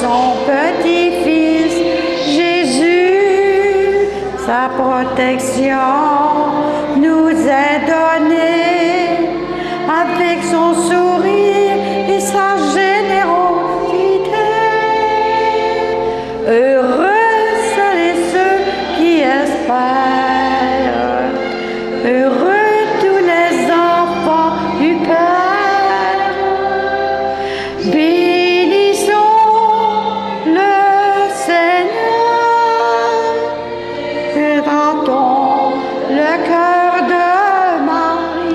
son petit-fils Jésus. Sa protection nous est donnée avec son sourire et sa générosité. Heureux ceux qui espèrent, heureux tous les enfants du Père. Bénissons le Seigneur, chantons le cœur de Marie.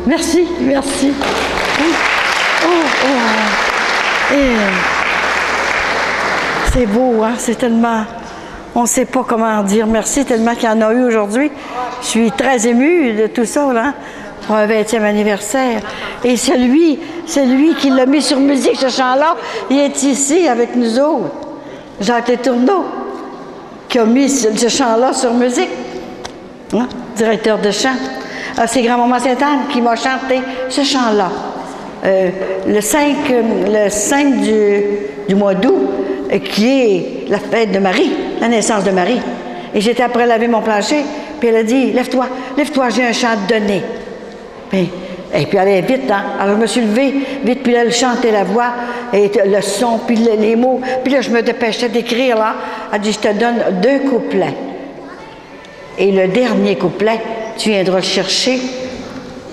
Merci, merci. C'est beau, hein? C'est tellement... On ne sait pas comment dire merci, tellement qu'il y en a eu aujourd'hui. Je suis très émue de tout ça, là, pour un 20e anniversaire. Et celui qui l'a mis sur musique, ce chant-là, il est ici avec nous autres. Jacques Letourneau, qui a mis ce chant-là sur musique. Hein? Directeur de chant. Alors, c'est Grand-Maman Sainte-Anne qui m'a chanté ce chant-là. Le 5 du mois d'août, qui est la fête de Marie, la naissance de Marie. Et j'étais après laver mon plancher, puis elle a dit, lève-toi, j'ai un chant à te donner. Et puis elle est vite, hein? Alors je me suis levée, vite, puis là, elle chantait la voix, et le son, puis les mots. Puis là, je me dépêchais d'écrire, là. Elle dit, je te donne 2 couplets. Et le dernier couplet, tu viendras le chercher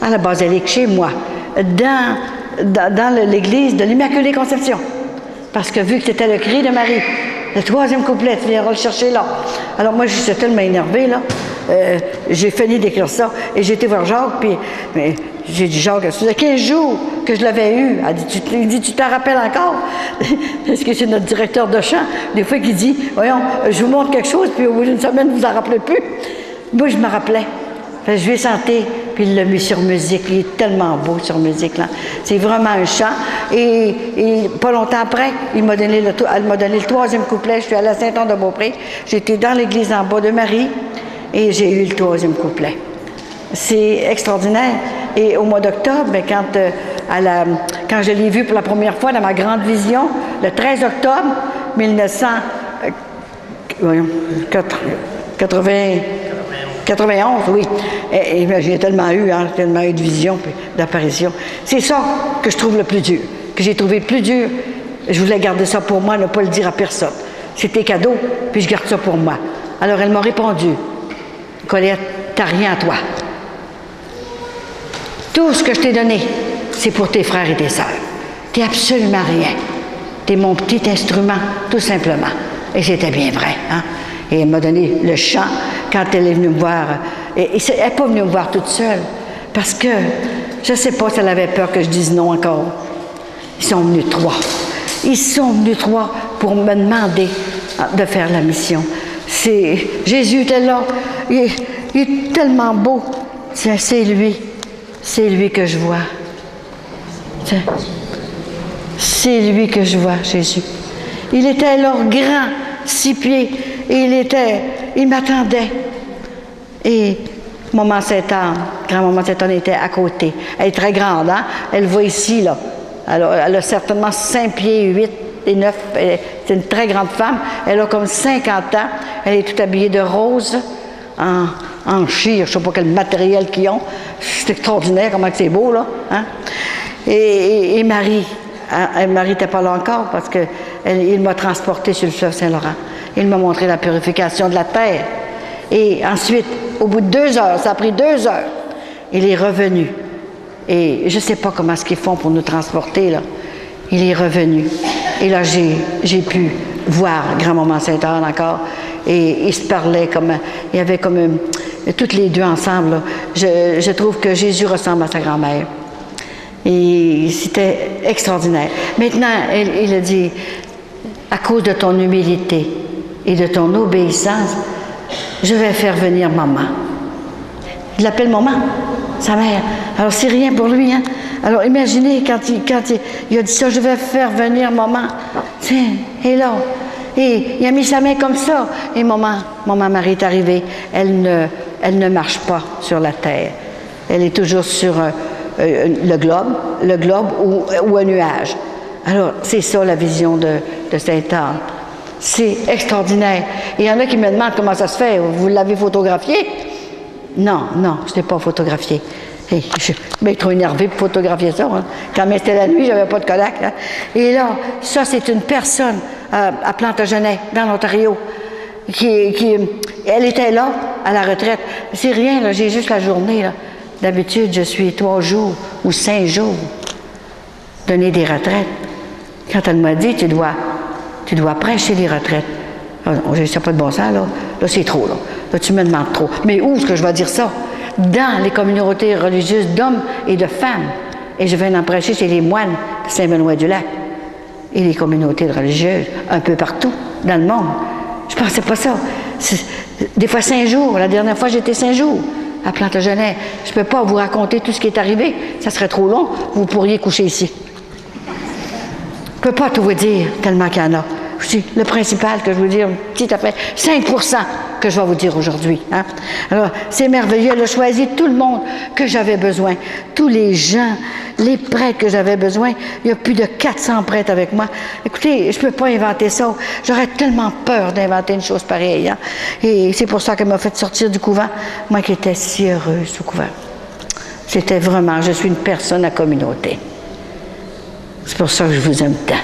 à la basilique, chez moi, dans l'église de l'Immaculée Conception. Parce que vu que c'était le cri de Marie, le 3e couplet, tu viendras le chercher là. Alors moi, j'étais tellement énervée, là. J'ai fini d'écrire ça, et j'ai été voir Jacques, puis j'ai dit, Jacques, ça faisait 15 jours que je l'avais eu. Il dit, tu t'en rappelles encore? Parce que c'est notre directeur de chant, des fois, qui dit, voyons, je vous montre quelque chose, puis au bout d'une semaine, vous en rappelez plus. Moi, je me rappelais. Je lui ai chanté, puis il l'a mis sur musique. Il est tellement beau sur musique, là. C'est vraiment un chant. Et pas longtemps après, elle m'a donné le 3e couplet. Je suis allée à Saint-Anne-de-Beaupré. J'étais dans l'église en bas de Marie et j'ai eu le 3e couplet. C'est extraordinaire. Et au mois d'octobre, quand je l'ai vu pour la première fois dans ma grande vision, le 13 octobre 1991, oui. Et j'ai tellement eu de visions, d'apparitions. C'est ça que je trouve le plus dur, que j'ai trouvé le plus dur. Je voulais garder ça pour moi, ne pas le dire à personne. C'était cadeau, puis je garde ça pour moi. Alors elle m'a répondu, Colette, t'as rien à toi. Tout ce que je t'ai donné, c'est pour tes frères et tes sœurs. T'es absolument rien. T'es mon petit instrument, tout simplement. Et c'était bien vrai, hein? Et elle m'a donné le chant quand elle est venue me voir. Et elle n'est pas venue me voir toute seule, parce que je ne sais pas si elle avait peur que je dise non encore. Ils sont venus 3. Ils sont venus 3 pour me demander de faire la mission. Jésus était là. Il est tellement beau. C'est lui. C'est lui que je vois. C'est lui que je vois, Jésus. Il était alors grand, 6 pieds, et il m'attendait. Et Maman Sainte-Anne, Grand-Maman Sainte-Anne était à côté. Elle est très grande, hein? Elle voit ici, là. Alors, elle a certainement 5 pieds, 8 et 9. C'est une très grande femme. Elle a comme 50 ans. Elle est toute habillée de rose, en chire. Je ne sais pas quel matériel qu'ils ont. C'est extraordinaire, comment c'est beau, là. Hein? Et Marie n'était pas là encore parce qu'il m'a transporté sur le fleuve Saint-Laurent. Il m'a montré la purification de la terre. Et ensuite, au bout de 2 heures, ça a pris 2 heures, il est revenu. Et je ne sais pas comment est-ce qu'ils font pour nous transporter, là. Il est revenu. Et là, j'ai pu voir Grand-Maman Sainte-Anne encore. Et ils se parlaient comme... Il y avait comme... toutes les deux ensemble, là. Je trouve que Jésus ressemble à sa grand-mère. Et c'était extraordinaire. Maintenant, il a dit, à cause de ton humilité et de ton obéissance, je vais faire venir maman. Il l'appelle maman, sa mère. Alors, c'est rien pour lui, hein? Alors, imaginez, quand il a dit ça, je vais faire venir maman. Tiens, et là, et il a mis sa main comme ça. Et maman Marie est arrivée. Elle ne marche pas sur la terre. Elle est toujours sur le globe ou un nuage. Alors, c'est ça la vision de Sainte-Anne. C'est extraordinaire. Et il y en a qui me demandent comment ça se fait. Vous l'avez photographié? Non, je ne l'ai pas photographié. Hey, je suis trop énervée pour photographier ça. Hein. Quand c'était la nuit, je n'avais pas de Kodak. Hein. Et là, ça, c'est une personne à Plantagenet, dans l'Ontario, elle était là, à la retraite. C'est rien, là, j'ai juste la journée. Là. D'habitude, je suis 3 jours ou 5 jours donner des retraites. Quand elle m'a dit, tu dois prêcher les retraites. Je sais pas de bon sens, là. Là, c'est trop, là. Là, tu me demandes trop. Mais où est-ce que je vais dire ça? Dans les communautés religieuses d'hommes et de femmes. Et je viens d'en prêcher chez les moines de Saint-Benoît-du-Lac. Et les communautés religieuses, un peu partout, dans le monde. Je pensais pas ça. Des fois 5 jours. La dernière fois, j'étais 5 jours à Plantagenet. Je peux pas vous raconter tout ce qui est arrivé. Ça serait trop long. Vous pourriez coucher ici. Je ne peux pas tout vous dire, tellement qu'il y en a. Le principal que je vous dire, petit après, 5% que je vais vous dire aujourd'hui. Hein? Alors, c'est merveilleux. Elle a choisi tout le monde que j'avais besoin. Tous les gens, les prêtres que j'avais besoin. Il y a plus de 400 prêtres avec moi. Écoutez, je ne peux pas inventer ça. J'aurais tellement peur d'inventer une chose pareille. Hein? Et c'est pour ça qu'elle m'a fait sortir du couvent. Moi qui étais si heureuse au couvent. C'était vraiment, je suis une personne à communauté. C'est pour ça que je vous aime tant.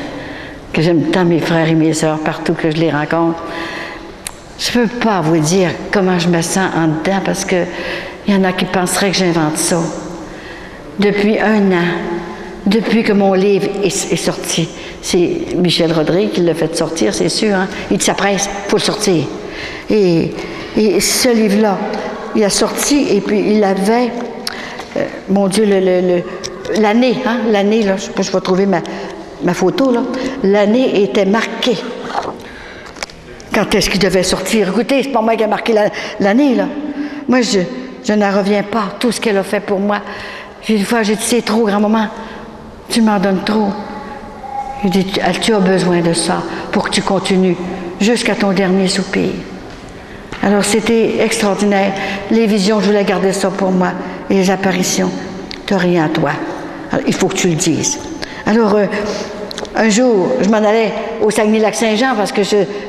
Que j'aime tant mes frères et mes sœurs partout que je les rencontre. Je ne peux pas vous dire comment je me sens en dedans parce qu'il y en a qui penseraient que j'invente ça. Depuis 1 an, depuis que mon livre est sorti, c'est Michel Rodrigue qui l'a fait sortir, c'est sûr. Hein? Il dit, ça presse, il faut le sortir. Et ce livre-là, il a sorti et puis il avait, mon Dieu, l'année, hein? L'année, là, je vais trouver ma photo, là. L'année était marquée. Quand est-ce qu'il devait sortir? Écoutez, c'est pas moi qui ai marqué l'année, là. Moi, je n'en reviens pas, tout ce qu'elle a fait pour moi. Une fois, j'ai dit, c'est trop, grand-maman. Tu m'en donnes trop. Il dit, tu as besoin de ça pour que tu continues jusqu'à ton dernier soupir. Alors, c'était extraordinaire. Les visions, je voulais garder ça pour moi. Et les apparitions, tu n'as rien à toi. Alors, il faut que tu le dises. Alors, un jour, je m'en allais au Saguenay-Lac-Saint-Jean parce que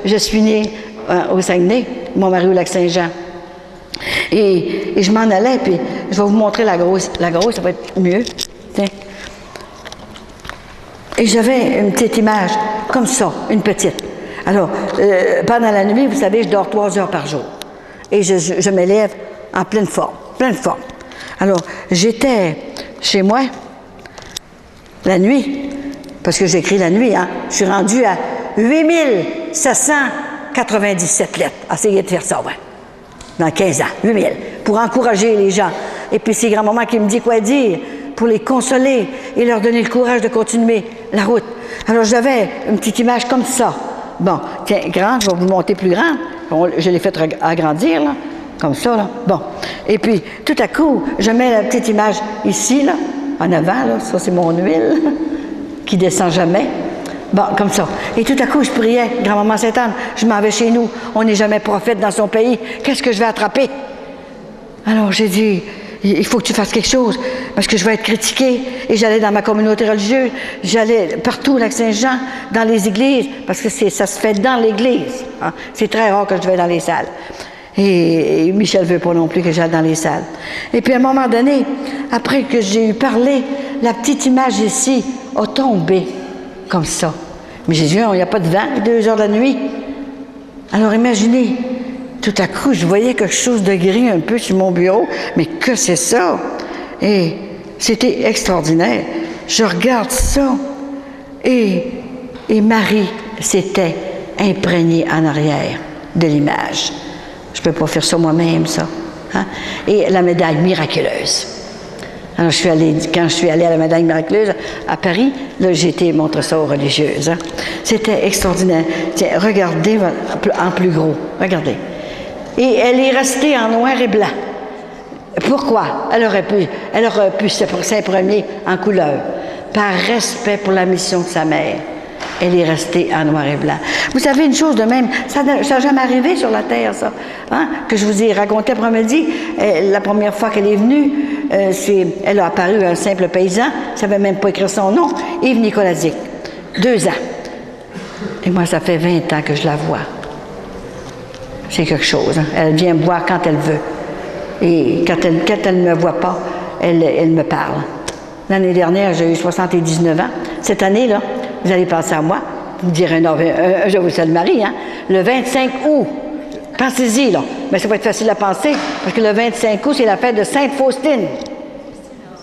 je suis née au Saguenay, mon mari au Lac-Saint-Jean. Et je m'en allais, puis je vais vous montrer la grosse. La grosse, ça va être mieux. Tiens. Et j'avais une petite image, comme ça, une petite. Alors, pendant la nuit, vous savez, je dors 3 heures par jour. Et je me lève en pleine forme, Alors, j'étais chez moi la nuit, parce que j'écris la nuit, hein. Je suis rendue à 8797 lettres. Essayez de faire ça, ouais. Dans 15 ans, 8000, pour encourager les gens. Et puis c'est grand-maman qui me dit quoi dire, pour les consoler et leur donner le courage de continuer la route. Alors j'avais une petite image comme ça. Bon, tiens, grande, je vais vous monter plus grande. Bon, je l'ai fait agrandir, là, comme ça, là. Bon. Et puis, tout à coup, je mets la petite image ici, là, en avant, là. Ça, c'est mon huile, qui descend jamais. Bon, comme ça. Et tout à coup, je priais, grand-maman Sainte-Anne, je m'en vais chez nous. On n'est jamais prophète dans son pays. Qu'est-ce que je vais attraper? Alors, j'ai dit, il faut que tu fasses quelque chose, parce que je vais être critiquée. Et j'allais dans ma communauté religieuse, j'allais partout au Lac-Saint-Jean, dans les églises, parce que ça se fait dans l'église. Hein? C'est très rare que je vais dans les salles. Et Michel ne veut pas non plus que j'aille dans les salles. Et puis, à un moment donné, après que j'ai eu parlé, la petite image ici a tombé, comme ça. Mais j'ai dit, il n'y a pas de vent, 2 heures de la nuit. Alors, imaginez, tout à coup, je voyais quelque chose de gris un peu sur mon bureau. Mais que c'est ça? Et c'était extraordinaire. Je regarde ça. Et Marie s'était imprégnée en arrière de l'image. Je ne peux pas faire ça moi-même, ça. Hein? Et la médaille miraculeuse. Alors, quand je suis allée à la médaille miraculeuse à Paris, là, j'ai été montrer ça aux religieuses. Hein? C'était extraordinaire. Tiens, regardez en plus gros. Regardez. Et elle est restée en noir et blanc. Pourquoi? Elle aurait pu s'imprimer en couleur. Par respect pour la mission de sa mère. Elle est restée en noir et blanc. Vous savez, une chose de même, ça n'a jamais arrivé sur la Terre, ça. Hein? Que je vous ai raconté après-midi, la première fois qu'elle est venue, elle a apparu un simple paysan, ne savait même pas écrire son nom, Yves Nicolazic. 2 ans. Et moi, ça fait 20 ans que je la vois. C'est quelque chose. Hein? Elle vient me voir quand elle veut. Et quand elle ne me voit pas, elle me parle. L'année dernière, j'ai eu 79 ans. Cette année, là, vous allez penser à moi. Vous me direz, non, je vous salue Marie, hein? Le 25 août. Pensez-y, là. Mais ça va être facile à penser, parce que le 25 août, c'est la fête de Sainte-Faustine.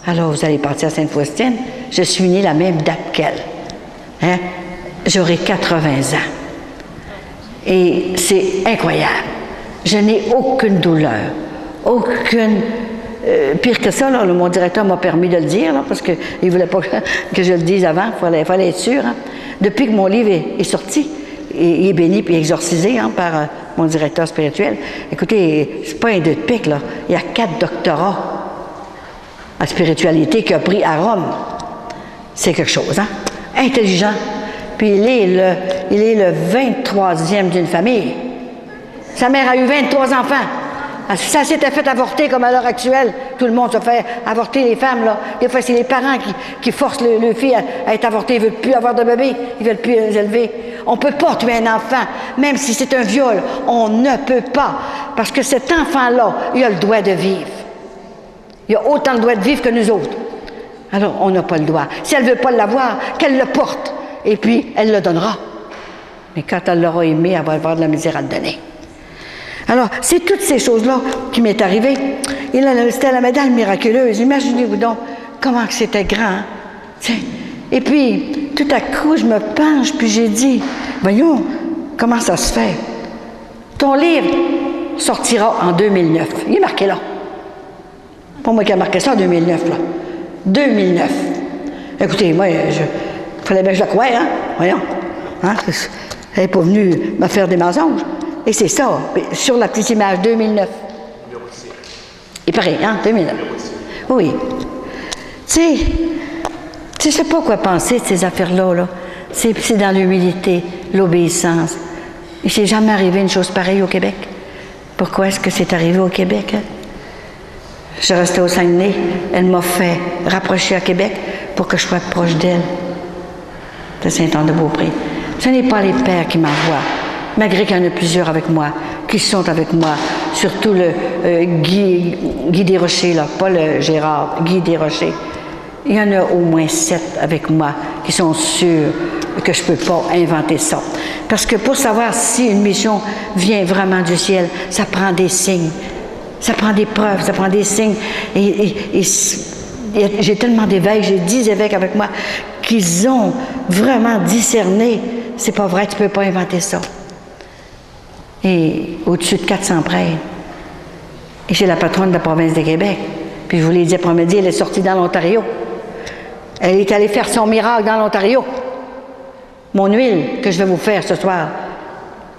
Alors, vous allez partir à Sainte-Faustine. Je suis née la même date qu'elle. Hein? J'aurai 80 ans. Et c'est incroyable. Je n'ai aucune douleur. Aucune... pire que ça, là, mon directeur m'a permis de le dire, là, parce qu'il ne voulait pas que je le dise avant, il fallait être sûr. Hein. Depuis que mon livre est sorti, il est béni et exorcisé hein, par mon directeur spirituel. Écoutez, c'est pas un 2 de pique, là. Il y a 4 doctorats en spiritualité qu'il a pris à Rome. C'est quelque chose, hein? Intelligent. Puis il est le 23e d'une famille. Sa mère a eu 23 enfants. Ça s'était fait avorter comme à l'heure actuelle. Tout le monde se fait avorter, les femmes, là. Des fois, c'est les parents qui forcent le fille à être avortée. Ils ne veulent plus avoir de bébé. Ils ne veulent plus les élever. On ne peut pas tuer un enfant, même si c'est un viol. On ne peut pas. Parce que cet enfant-là, il a le droit de vivre. Il a autant le droit de vivre que nous autres. Alors, on n'a pas le droit. Si elle ne veut pas l'avoir, qu'elle le porte. Et puis, elle le donnera. Mais quand elle l'aura aimé, elle va avoir de la misère à le donner. Alors, c'est toutes ces choses-là qui m'est arrivée. Et là, c'était la médaille miraculeuse. Imaginez-vous donc comment que c'était grand. Hein? Et puis, tout à coup, je me penche, puis j'ai dit, voyons, comment ça se fait? Ton livre sortira en 2009. Il est marqué là. Pas moi qui a marqué ça en 2009, là. 2009. Écoutez, moi, il fallait bien que je la croie, hein? Voyons. Hein? Elle n'est pas venue me faire des mensonges. Et c'est ça, sur la petite image, 2009. Il paraît, hein, 2009. Oui. Tu sais, je ne sais pas quoi penser de ces affaires-là. Là. C'est dans l'humilité, l'obéissance. Il ne s'est jamais arrivé une chose pareille au Québec. Pourquoi est-ce que c'est arrivé au Québec? Hein? Je restais au Saguenay. Elle m'a fait rapprocher à Québec pour que je sois proche d'elle, de Saint-Anne-de-Beaupré. Ce n'est pas les pères qui m'envoient. Malgré qu'il y en a plusieurs avec moi, qui sont avec moi, surtout le Guy Desrochers, là, pas le Gérard, Guy Desrochers. Il y en a au moins 7 avec moi qui sont sûrs que je ne peux pas inventer ça. Parce que pour savoir si une mission vient vraiment du ciel, ça prend des signes, ça prend des preuves, ça prend des signes. Et j'ai tellement d'évêques, j'ai 10 évêques avec moi, qu'ils ont vraiment discerné. C'est pas vrai, tu ne peux pas inventer ça. Et au-dessus de 400 prêtres. Et c'est la patronne de la province de Québec. Puis je vous l'ai dit après-midi, elle est sortie dans l'Ontario. Elle est allée faire son miracle dans l'Ontario. Mon huile que je vais vous faire ce soir,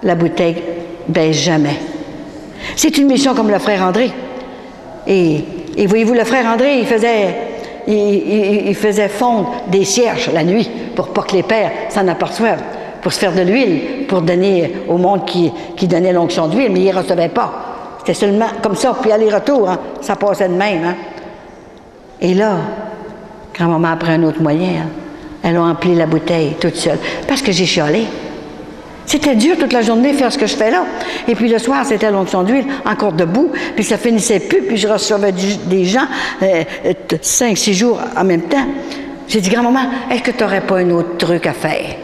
la bouteille baisse jamais. C'est une mission comme le frère André. Et voyez-vous, le frère André, il faisait fondre des cierges la nuit pour pas que les pères s'en aperçoivent, pour se faire de l'huile, pour donner au monde qui donnait l'onction d'huile, mais ils ne recevaient pas. C'était seulement comme ça, puis aller-retour, hein, ça passait de même. Hein. Et là, grand-maman a pris un autre moyen. Hein, elle a empli la bouteille toute seule, parce que j'ai chialé. C'était dur toute la journée faire ce que je fais là. Et puis le soir, c'était l'onction d'huile, encore debout, puis ça finissait plus, puis je recevais des gens 5-6 jours en même temps. J'ai dit, grand-maman, est-ce que tu n'aurais pas un autre truc à faire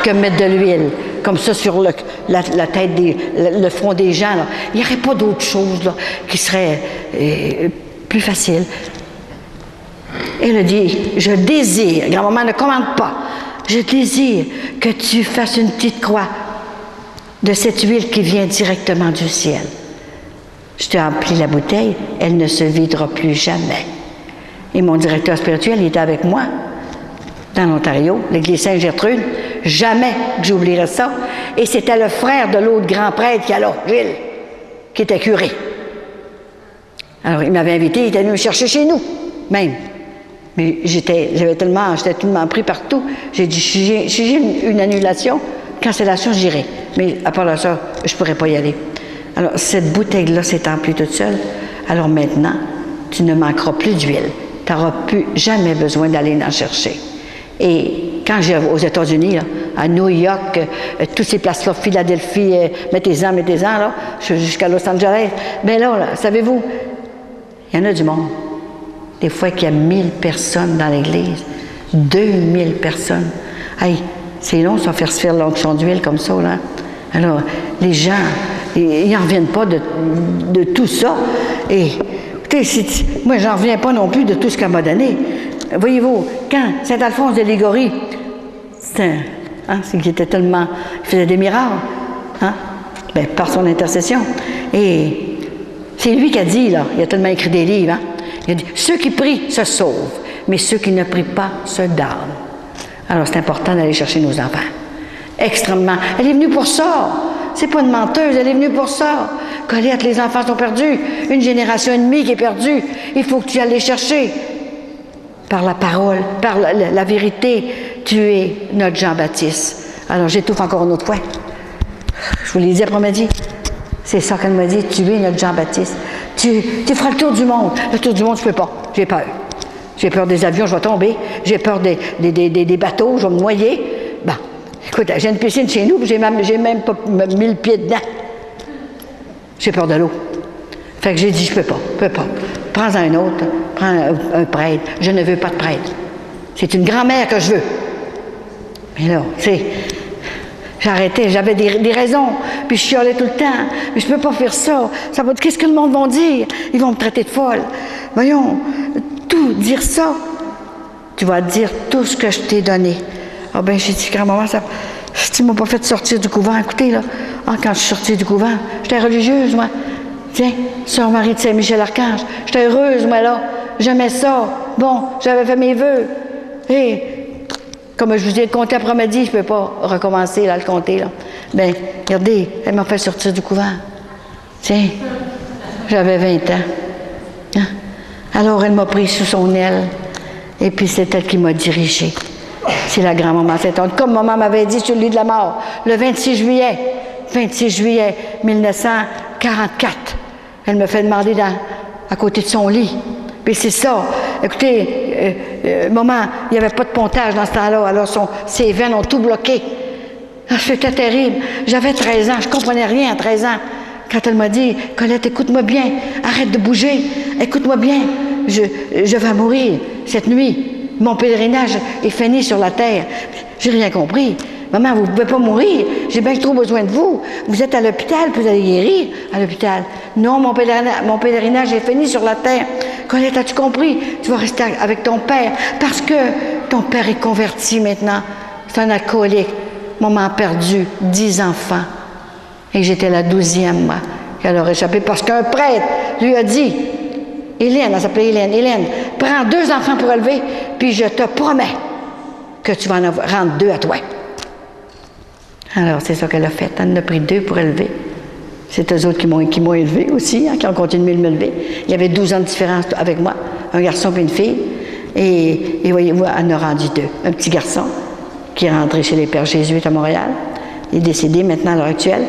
que mettre de l'huile, comme ça sur la tête, le front des gens, là. Il n'y aurait pas d'autre chose là, qui serait plus facile. Elle a dit, je désire, grand-maman ne commande pas, je désire que tu fasses une petite croix de cette huile qui vient directement du ciel. Je t'ai empli la bouteille, elle ne se videra plus jamais. Et mon directeur spirituel, il était avec moi dans l'Ontario, l'église Sainte-Gertrude. Jamais que j'oublierai ça. Et c'était le frère de l'autre grand prêtre qui est là, Gilles, qui était curé. Alors, il m'avait invité, il était venu me chercher chez nous, même. Mais j'étais tellement pris partout. J'ai dit, si j'ai une annulation, cancellation, j'irai. Mais à part de ça, je ne pourrais pas y aller. Alors, cette bouteille-là s'est emplie toute seule. Alors maintenant, tu ne manqueras plus d'huile. Tu n'auras plus jamais besoin d'aller en chercher. Et quand j'ai aux États-Unis, là, à New York, toutes ces places-là, Philadelphie, mettez-en, là, jusqu'à Los Angeles, bien là, savez-vous, il y en a du monde. Des fois qu'il y a 1000 personnes dans l'église, 2000 personnes. Hey, c'est long, ça, faire l'onction d'huile comme ça, là. Alors, les gens, ils n'en reviennent pas de tout ça. Et, écoutez, moi, j'en reviens pas non plus de tout ce qu'elle m'a donné. Voyez-vous, quand Saint-Alphonse de Liguori, c'est qu'il était tellement... Il faisait des miracles, hein? Bien, par son intercession. Et c'est lui qui a dit, là, il a tellement écrit des livres, hein? Il a dit, ceux qui prient se sauvent, mais ceux qui ne prient pas se damnent. Alors, c'est important d'aller chercher nos enfants. Extrêmement. Elle est venue pour ça. C'est pas une menteuse, elle est venue pour ça. Colette, les enfants sont perdus. Une génération et demie qui est perdue. Il faut que tu ailles les chercher. Par la parole, par la vérité, tu es notre Jean-Baptiste. Alors, j'étouffe encore une autre fois. Je vous l'ai dit après-midi. C'est ça qu'elle m'a dit, tu es notre Jean-Baptiste. Tu feras le tour du monde. Le tour du monde, je ne peux pas. J'ai peur. J'ai peur des avions, je vais tomber. J'ai peur des bateaux, je vais me noyer. Bon, écoute, j'ai une piscine chez nous, j'ai même pas 1000 pieds dedans. J'ai peur de l'eau. Fait que j'ai dit, je peux pas. Prends un autre, prends un prêtre. Je ne veux pas de prêtre. C'est une grand-mère que je veux. Mais là, tu sais, j'arrêtais, j'avais des raisons, puis je chialais tout le temps. Mais je ne peux pas faire ça. Qu'est-ce que le monde va dire? Ils vont me traiter de folle. Voyons, tout, dire ça. Tu vas dire tout ce que je t'ai donné. Ah ben, j'ai dit, grand-maman, tu ne m'as pas fait sortir du couvent. Écoutez, là, quand je suis sortie du couvent, j'étais religieuse, moi. Tiens, Sœur Marie de Saint-Michel-Archange, j'étais heureuse, moi, là. J'aimais ça. Bon, j'avais fait mes vœux. Et, comme je vous ai compté après-midi, je ne peux pas recommencer, là, le compter, là. Bien, regardez, elle m'a fait sortir du couvent. Tiens, j'avais 20 ans. Hein? Alors, elle m'a pris sous son aile. Et puis, c'est elle qui m'a dirigée. C'est la grand-maman Sainte-Anne. Comme maman m'avait dit sur le lit de la mort, le 26 juillet 1944, elle me fait demander à côté de son lit. Puis c'est ça. Écoutez, maman, il n'y avait pas de pontage dans ce temps-là, alors ses veines ont tout bloqué. Ah, c'était terrible. J'avais 13 ans, je ne comprenais rien à 13 ans. Quand elle m'a dit, Colette, écoute-moi bien, arrête de bouger, écoute-moi bien, je vais mourir cette nuit. Mon pèlerinage est fini sur la terre. J'ai rien compris. Maman, vous ne pouvez pas mourir. J'ai bien trop besoin de vous. Vous êtes à l'hôpital, puis vous allez guérir à l'hôpital. Non, mon pèlerinage est fini sur la terre. Colette, as-tu compris? Tu vas rester avec ton père parce que ton père est converti maintenant. C'est un alcoolique. Maman a perdu 10 enfants. Et j'étais la 12e, moi, qui a échappé parce qu'un prêtre lui a dit, Hélène, elle s'appelait Hélène, Hélène, prends 2 enfants pour élever, puis je te promets que tu vas en rendre 2 à toi. Alors, c'est ça qu'elle a fait. Elle en a pris 2 pour élever. C'est eux autres qui m'ont élevé aussi, hein, qui ont continué de m'élever. Il y avait 12 ans de différence avec moi, un garçon et une fille. Et voyez-vous, elle en a rendu 2. Un petit garçon qui est rentré chez les Pères Jésuites à Montréal. Il est décédé maintenant à l'heure actuelle.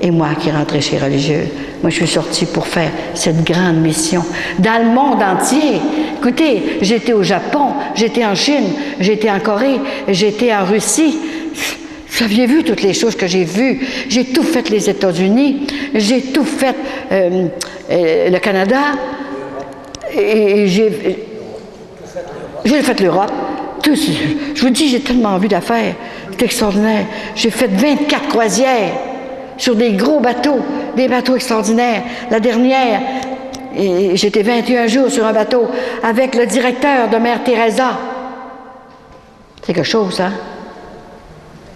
Et moi qui est rentré chez Religieux. Moi, je suis sortie pour faire cette grande mission dans le monde entier. Écoutez, j'étais au Japon, j'étais en Chine, j'étais en Corée, j'étais en Russie. Vous aviez vu toutes les choses que j'ai vues. J'ai tout fait les États-Unis, j'ai tout fait le Canada, et j'ai fait l'Europe. Tout, je vous dis, j'ai tellement envie d'affaires. C'est extraordinaire. J'ai fait 24 croisières sur des gros bateaux, des bateaux extraordinaires. La dernière, j'étais 21 jours sur un bateau avec le directeur de Mère Teresa. C'est quelque chose, hein?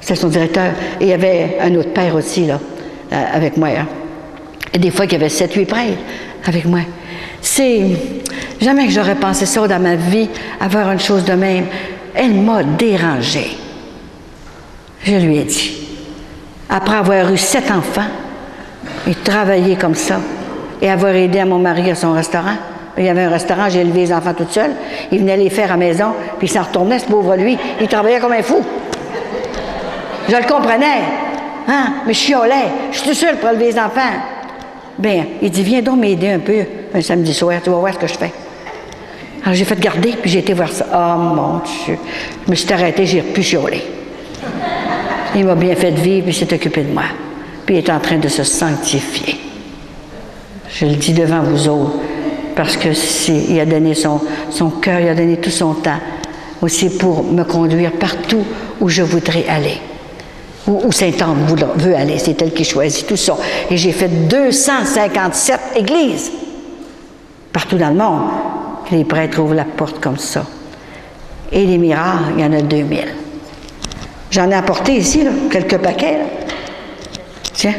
C'était son directeur. Et il y avait un autre père aussi, là, avec moi. Hein? Et des fois, il y avait 7-8 prêtres avec moi. C'est... Jamais que j'aurais pensé ça dans ma vie, avoir une chose de même. Elle m'a dérangée. Je lui ai dit. Après avoir eu 7 enfants, et travailler comme ça, et avoir aidé à mon mari à son restaurant, Il y avait un restaurant, j'ai élevé les enfants toute seule. Il venait les faire à la maison, puis il s'en retournait, ce pauvre lui. Il travaillait comme un fou. Je le comprenais. Hein? Mais je chiolais. Je suis tout seul pour élever les enfants. Bien, il dit, viens donc m'aider un peu un samedi soir, tu vas voir ce que je fais. Alors j'ai fait garder, puis j'ai été voir ça. Oh mon Dieu! Je me suis arrêtée, j'ai pu chioler. Il m'a bien fait vivre, puis il s'est occupé de moi. Puis il est en train de se sanctifier. Je le dis devant vous autres, parce que il a donné son cœur, il a donné tout son temps, aussi pour me conduire partout où je voudrais aller. Où Sainte-Anne veut aller, c'est elle qui choisit tout ça. Et j'ai fait 257 églises partout dans le monde. Les prêtres ouvrent la porte comme ça. Et les miracles, il y en a 2000. J'en ai apporté ici, là, quelques paquets. Là. Tiens,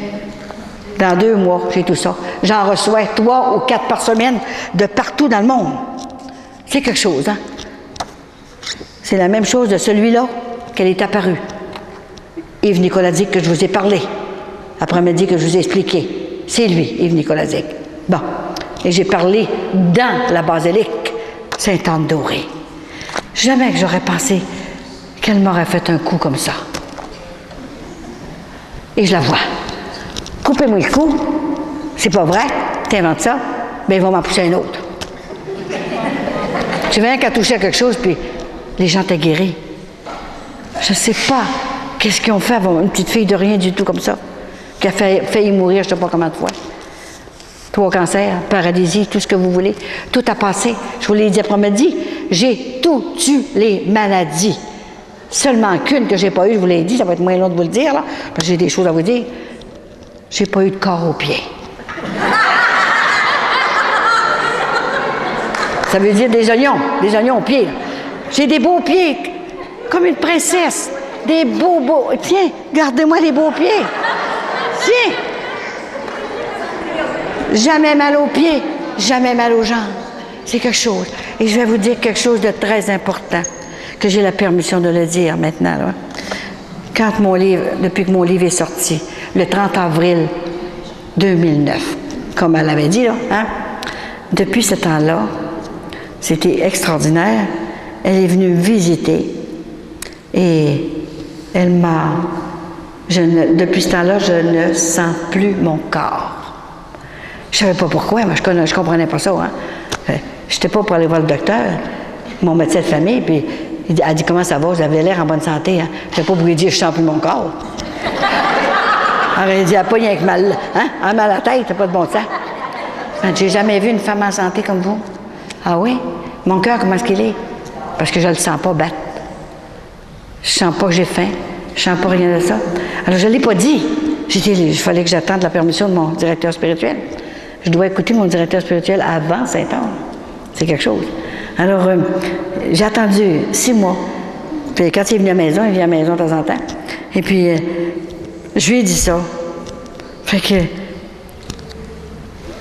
dans 2 mois, j'ai tout ça. J'en reçois 3 ou 4 par semaine de partout dans le monde. C'est quelque chose, hein? C'est la même chose de celui-là qu'elle est apparue. Yves Nicolazic que je vous ai parlé, après-midi que je vous ai expliqué. C'est lui, Yves Nicolazic. Bon, et j'ai parlé dans la basilique Sainte-Anne-Dorée. Jamais que j'aurais pensé qu'elle m'aurait fait un coup comme ça. Et je la vois. Coupez-moi le cou, c'est pas vrai, t'inventes ça, bien il va m'en pousser un autre. Tu viens qu'à toucher à quelque chose, puis les gens t'ont guéri. Je sais pas. Qu'est-ce qu'ils ont fait avec une petite fille de rien du tout comme ça, qui a failli mourir je ne sais pas combien de fois. 3 cancers, paralysie, tout ce que vous voulez. Tout a passé. Je vous l'ai dit après-midi, j'ai tout eu les maladies. Seulement qu'une que j'ai pas eue, je vous l'ai dit, ça va être moins long de vous le dire, là, parce que j'ai des choses à vous dire. J'ai pas eu de corps aux pieds. Ça veut dire des oignons aux pieds. Là. J'ai des beaux pieds, comme une princesse. Des beaux... Tiens, gardez-moi les beaux pieds. Tiens. Jamais mal aux pieds, jamais mal aux jambes. C'est quelque chose. Et je vais vous dire quelque chose de très important, que j'ai la permission de le dire maintenant. Là. Depuis que mon livre est sorti, le 30 avril 2009, comme elle avait dit, là, hein? Depuis ce temps-là, c'était extraordinaire. Elle est venue me visiter et elle m'a... depuis ce temps-là, je ne sens plus mon corps. Je ne savais pas pourquoi, moi, je ne comprenais pas ça. Hein? Je n'étais pas pour aller voir le docteur, mon médecin de famille, puis elle dit « Comment ça va? Vous avez l'air en bonne santé. Hein? » Je ne sais pas pour lui dire « Je ne sens plus mon corps. » Alors, elle dit « Ah, pas rien que mal, hein? Un mal à la tête, t'as pas de bon sens. » J'ai jamais vu une femme en santé comme vous. Ah oui? Mon cœur, comment est-ce qu'il est? Parce que je ne le sens pas battre. Je ne sens pas que j'ai faim. Je ne sens pas rien de ça. Alors, je ne l'ai pas dit. J'ai dit, il fallait que j'attende la permission de mon directeur spirituel. Je dois écouter mon directeur spirituel avant Sainte-Anne. C'est quelque chose. Alors, j'ai attendu 6 mois. Puis quand il est venu à la maison, il vient à la maison de temps en temps. Et puis, je lui ai dit ça. Fait que,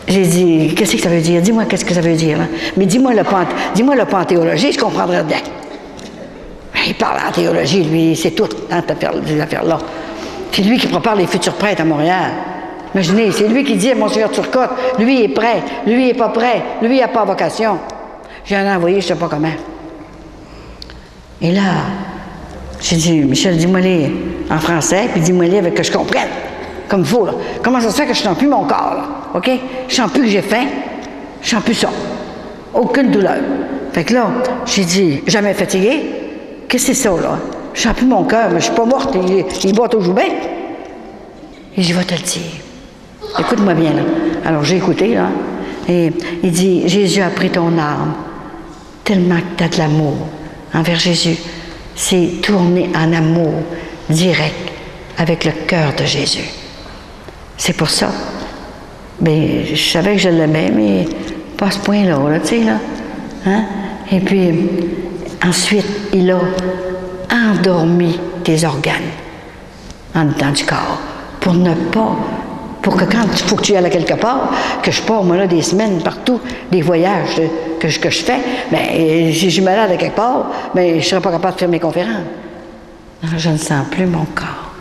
j'ai dit, qu'est-ce que ça veut dire? Dis-moi qu'est-ce que ça veut dire. Là. Mais dis-moi le pas en théologie, je comprendrai bien. Il parle en théologie, lui, c'est tout, hein, ces affaires-là. C'est lui qui prépare les futurs prêtres à Montréal. Imaginez, c'est lui qui dit à Monseigneur Turcotte, lui est prêt, lui est pas prêt, lui il n'a pas vocation. J'ai un envoyé, je ne sais pas comment. Et là, j'ai dit, Michel, dis-moi-les en français, puis dis-moi-les avec que je comprenne, comme il faut, là. Comment ça se fait que je ne sens plus mon corps, là, OK? Je ne sens plus que j'ai faim, je ne sens plus ça. Aucune douleur. Fait que là, j'ai dit, jamais fatigué, qu'est-ce que c'est ça, là? Je ne sens plus mon cœur, mais je ne suis pas morte, il bat toujours bien. Et je vais te le dire. Écoute-moi bien, là. Alors, j'ai écouté, là, et il dit, Jésus a pris ton âme, tellement que tu as de l'amour envers Jésus. C'est tourner en amour direct avec le cœur de Jésus. C'est pour ça. Bien, je savais que je l'aimais, mais pas à ce point-là, là, tu sais, là. Hein? Et puis, ensuite, il a endormi tes organes en dedans du corps pour que quand il faut que tu ailles à quelque part, que je pars, moi, là, des semaines partout, des voyages que je fais, bien, si je suis malade à quelque part, bien, je ne serais pas capable de faire mes conférences. Alors, je ne sens plus mon corps.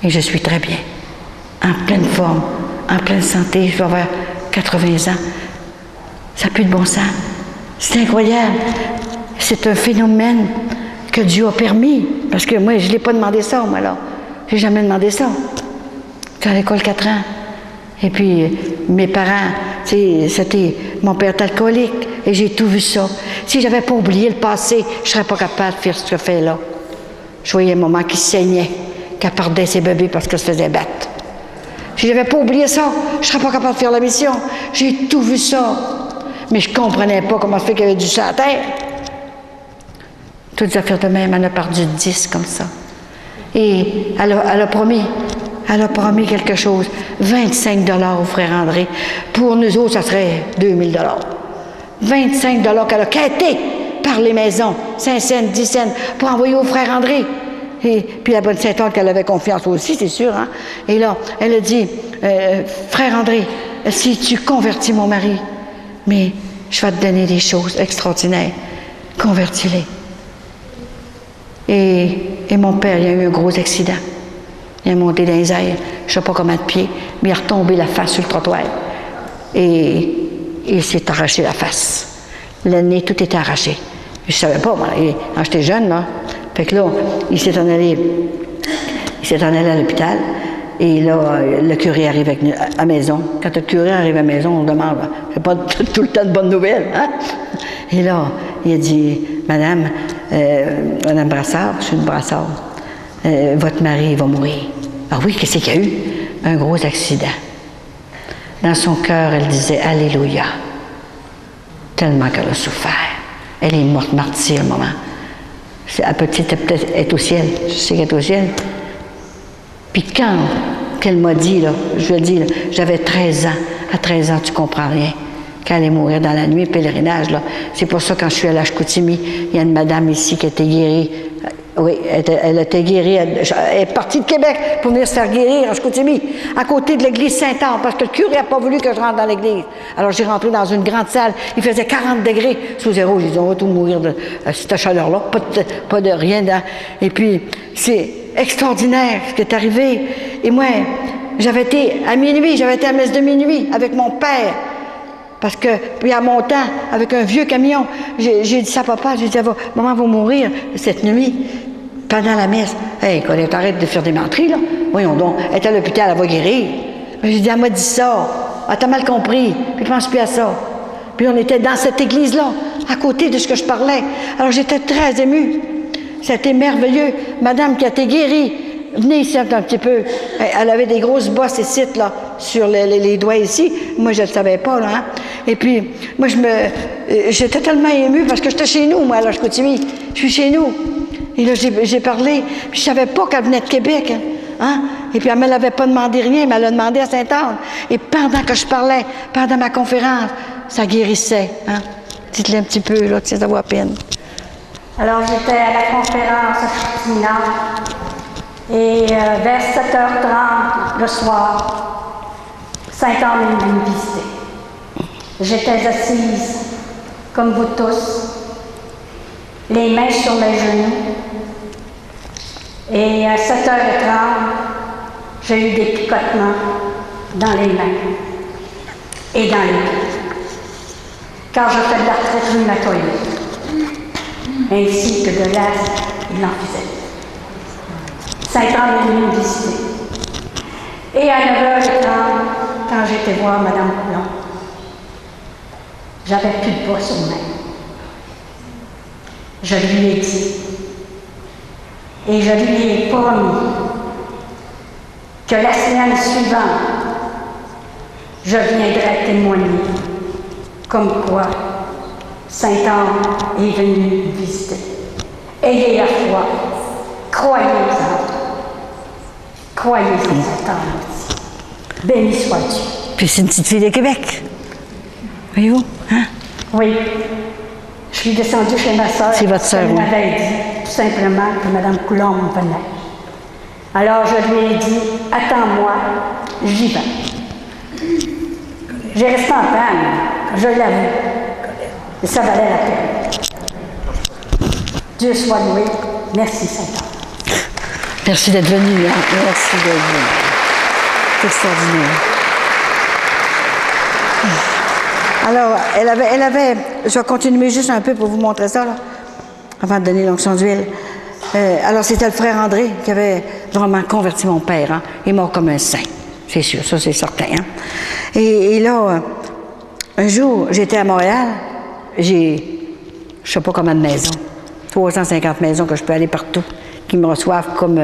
Et je suis très bien, en pleine forme, en pleine santé, je vais avoir 80 ans. Ça n'a plus de bon sens. C'est incroyable. C'est un phénomène que Dieu a permis. Parce que moi, je ne l'ai pas demandé ça, moi, là. Je n'ai jamais demandé ça. J'étais à l'école 4 ans. Et puis, mes parents, mon père était alcoolique. Et j'ai tout vu ça. Si je n'avais pas oublié le passé, je ne serais pas capable de faire ce que je fais là. Je voyais maman qui saignait, qui perdait ses bébés parce qu'elle se faisait battre. Si je n'avais pas oublié ça, je ne serais pas capable de faire la mission. J'ai tout vu ça. Mais je ne comprenais pas comment ça fait qu'il y avait du sang à terre. Toutes les affaires de même, elle a perdu 10 comme ça. Et elle a promis quelque chose. 25 $ au frère André. Pour nous autres, ça serait 2000 $. 25 $ qu'elle a quêté par les maisons, 5 cents, 10 cents, pour envoyer au frère André. Et puis la bonne Sainte-Anne qu'elle avait confiance aussi, c'est sûr. Hein? Et là, elle a dit, frère André, si tu convertis mon mari, mais je vais te donner des choses extraordinaires. Convertis-les. Et mon père, il a eu un gros accident. Il est monté dans les airs, je ne sais pas comment de pied, mais il a retombé la face sur le trottoir. Et il s'est arraché la face. Le nez, tout était arraché. Je ne savais pas, moi, quand j'étais jeune, là. Fait que là, il s'est en allé à l'hôpital. Et là, le curé arrive à la maison. Quand le curé arrive à la maison, on demande, c'est pas tout le temps de bonnes nouvelles, hein? Et là, il a dit, Madame Brassard, je suis une Brassard, votre mari va mourir. Ah oui, qu'est-ce qu'il y a eu? Un gros accident. Dans son cœur, elle disait, Alléluia. Tellement qu'elle a souffert. Elle est morte martyre, maman. La petite est au ciel. Je sais qu'elle est au ciel. Puis quand qu'elle m'a dit, là, je lui ai dit, là, j'avais 13 ans. À 13 ans, tu comprends rien. Quand elle est mourir dans la nuit, pèlerinage, là. C'est pour ça, quand je suis allée à Chicoutimi, il y a une madame ici qui a été guérie. Oui, elle a été guérie. Elle est partie de Québec pour venir se faire guérir à Chicoutimi, à côté de l'église Sainte-Anne, parce que le curé n'a pas voulu que je rentre dans l'église. Alors, j'ai rentré dans une grande salle. Il faisait 40 degrés sous zéro. J'ai dit, on va tout mourir de cette chaleur-là. Pas de rien. Et puis, c'est extraordinaire ce qui est arrivé. Et moi, j'avais été à la messe de minuit avec mon père. Parce que, puis à mon temps, avec un vieux camion, j'ai dit ça à papa, j'ai dit, maman va mourir cette nuit, pendant la messe. Hey, Colette, arrête de faire des menteries, là. Voyons donc, elle est à l'hôpital, elle va guérir. J'ai dit, elle m'a dit ça. Elle t'a mal compris, puis je pense plus à ça. Puis on était dans cette église-là, à côté de ce que je parlais. Alors j'étais très émue. C'était merveilleux. Madame qui a été guérie, venez ici un petit peu. Elle avait des grosses bosses ici, là, sur les doigts ici. Moi, je ne le savais pas, là. Hein? Et puis, moi, j'étais tellement émue parce que j'étais chez nous, moi, là, je continue. Je suis chez nous. Et là, j'ai parlé. Puis, je ne savais pas qu'elle venait de Québec. Hein? Et puis, elle ne me l'avait pas demandé rien, mais elle l'a demandé à Sainte-Anne. Et pendant que je parlais, pendant ma conférence, ça guérissait. Hein? Dites-le un petit peu, là, que ça vaut la peine. Alors, j'étais à la conférence à Chicoutimi. Et vers 7h30 le soir, Sainte-Anne est venue me visiter. J'étais assise, comme vous tous, les mains sur mes genoux. Et à 7h30, j'ai eu des picotements dans les mains et dans les pieds, car je fais de l'arthrite rhumatoïde, ainsi que de l'asthme et de l'emphysème. Sainte-Anne est venue me visiter. Et à 9h30, quand j'étais voir Mme Coulon, j'avais plus de bois sur main. Je lui ai dit, et je lui ai promis que la semaine suivante, je viendrai témoigner comme quoi Sainte-Anne est venue me visiter. Ayez la foi, croyez-en. Croyez en Sainte-Anne. Béni soit Dieu. Puis c'est une petite fille de Québec. Voyez-vous? Hein? Oui. Je suis descendue chez ma sœur. C'est votre sœur, oui. Elle m'avait dit tout simplement que Mme Coulombe venait. Alors je lui ai dit, attends-moi, j'y vais. J'ai resté en panne, je l'avoue. Et ça valait la peine. Dieu soit loué. Merci Sainte-Anne. Merci d'être venu. Hein? Merci d'être venu. C'est extraordinaire. Alors, je vais continuer juste un peu pour vous montrer ça, là, avant de donner l'onction d'huile. Alors, c'était le frère André qui avait vraiment converti mon père. Hein. Il est mort comme un saint, c'est sûr, ça c'est certain. Hein. Et là, un jour, j'étais à Montréal, j'ai, je sais pas combien de maisons, 350 maisons que je peux aller partout, qui me reçoivent comme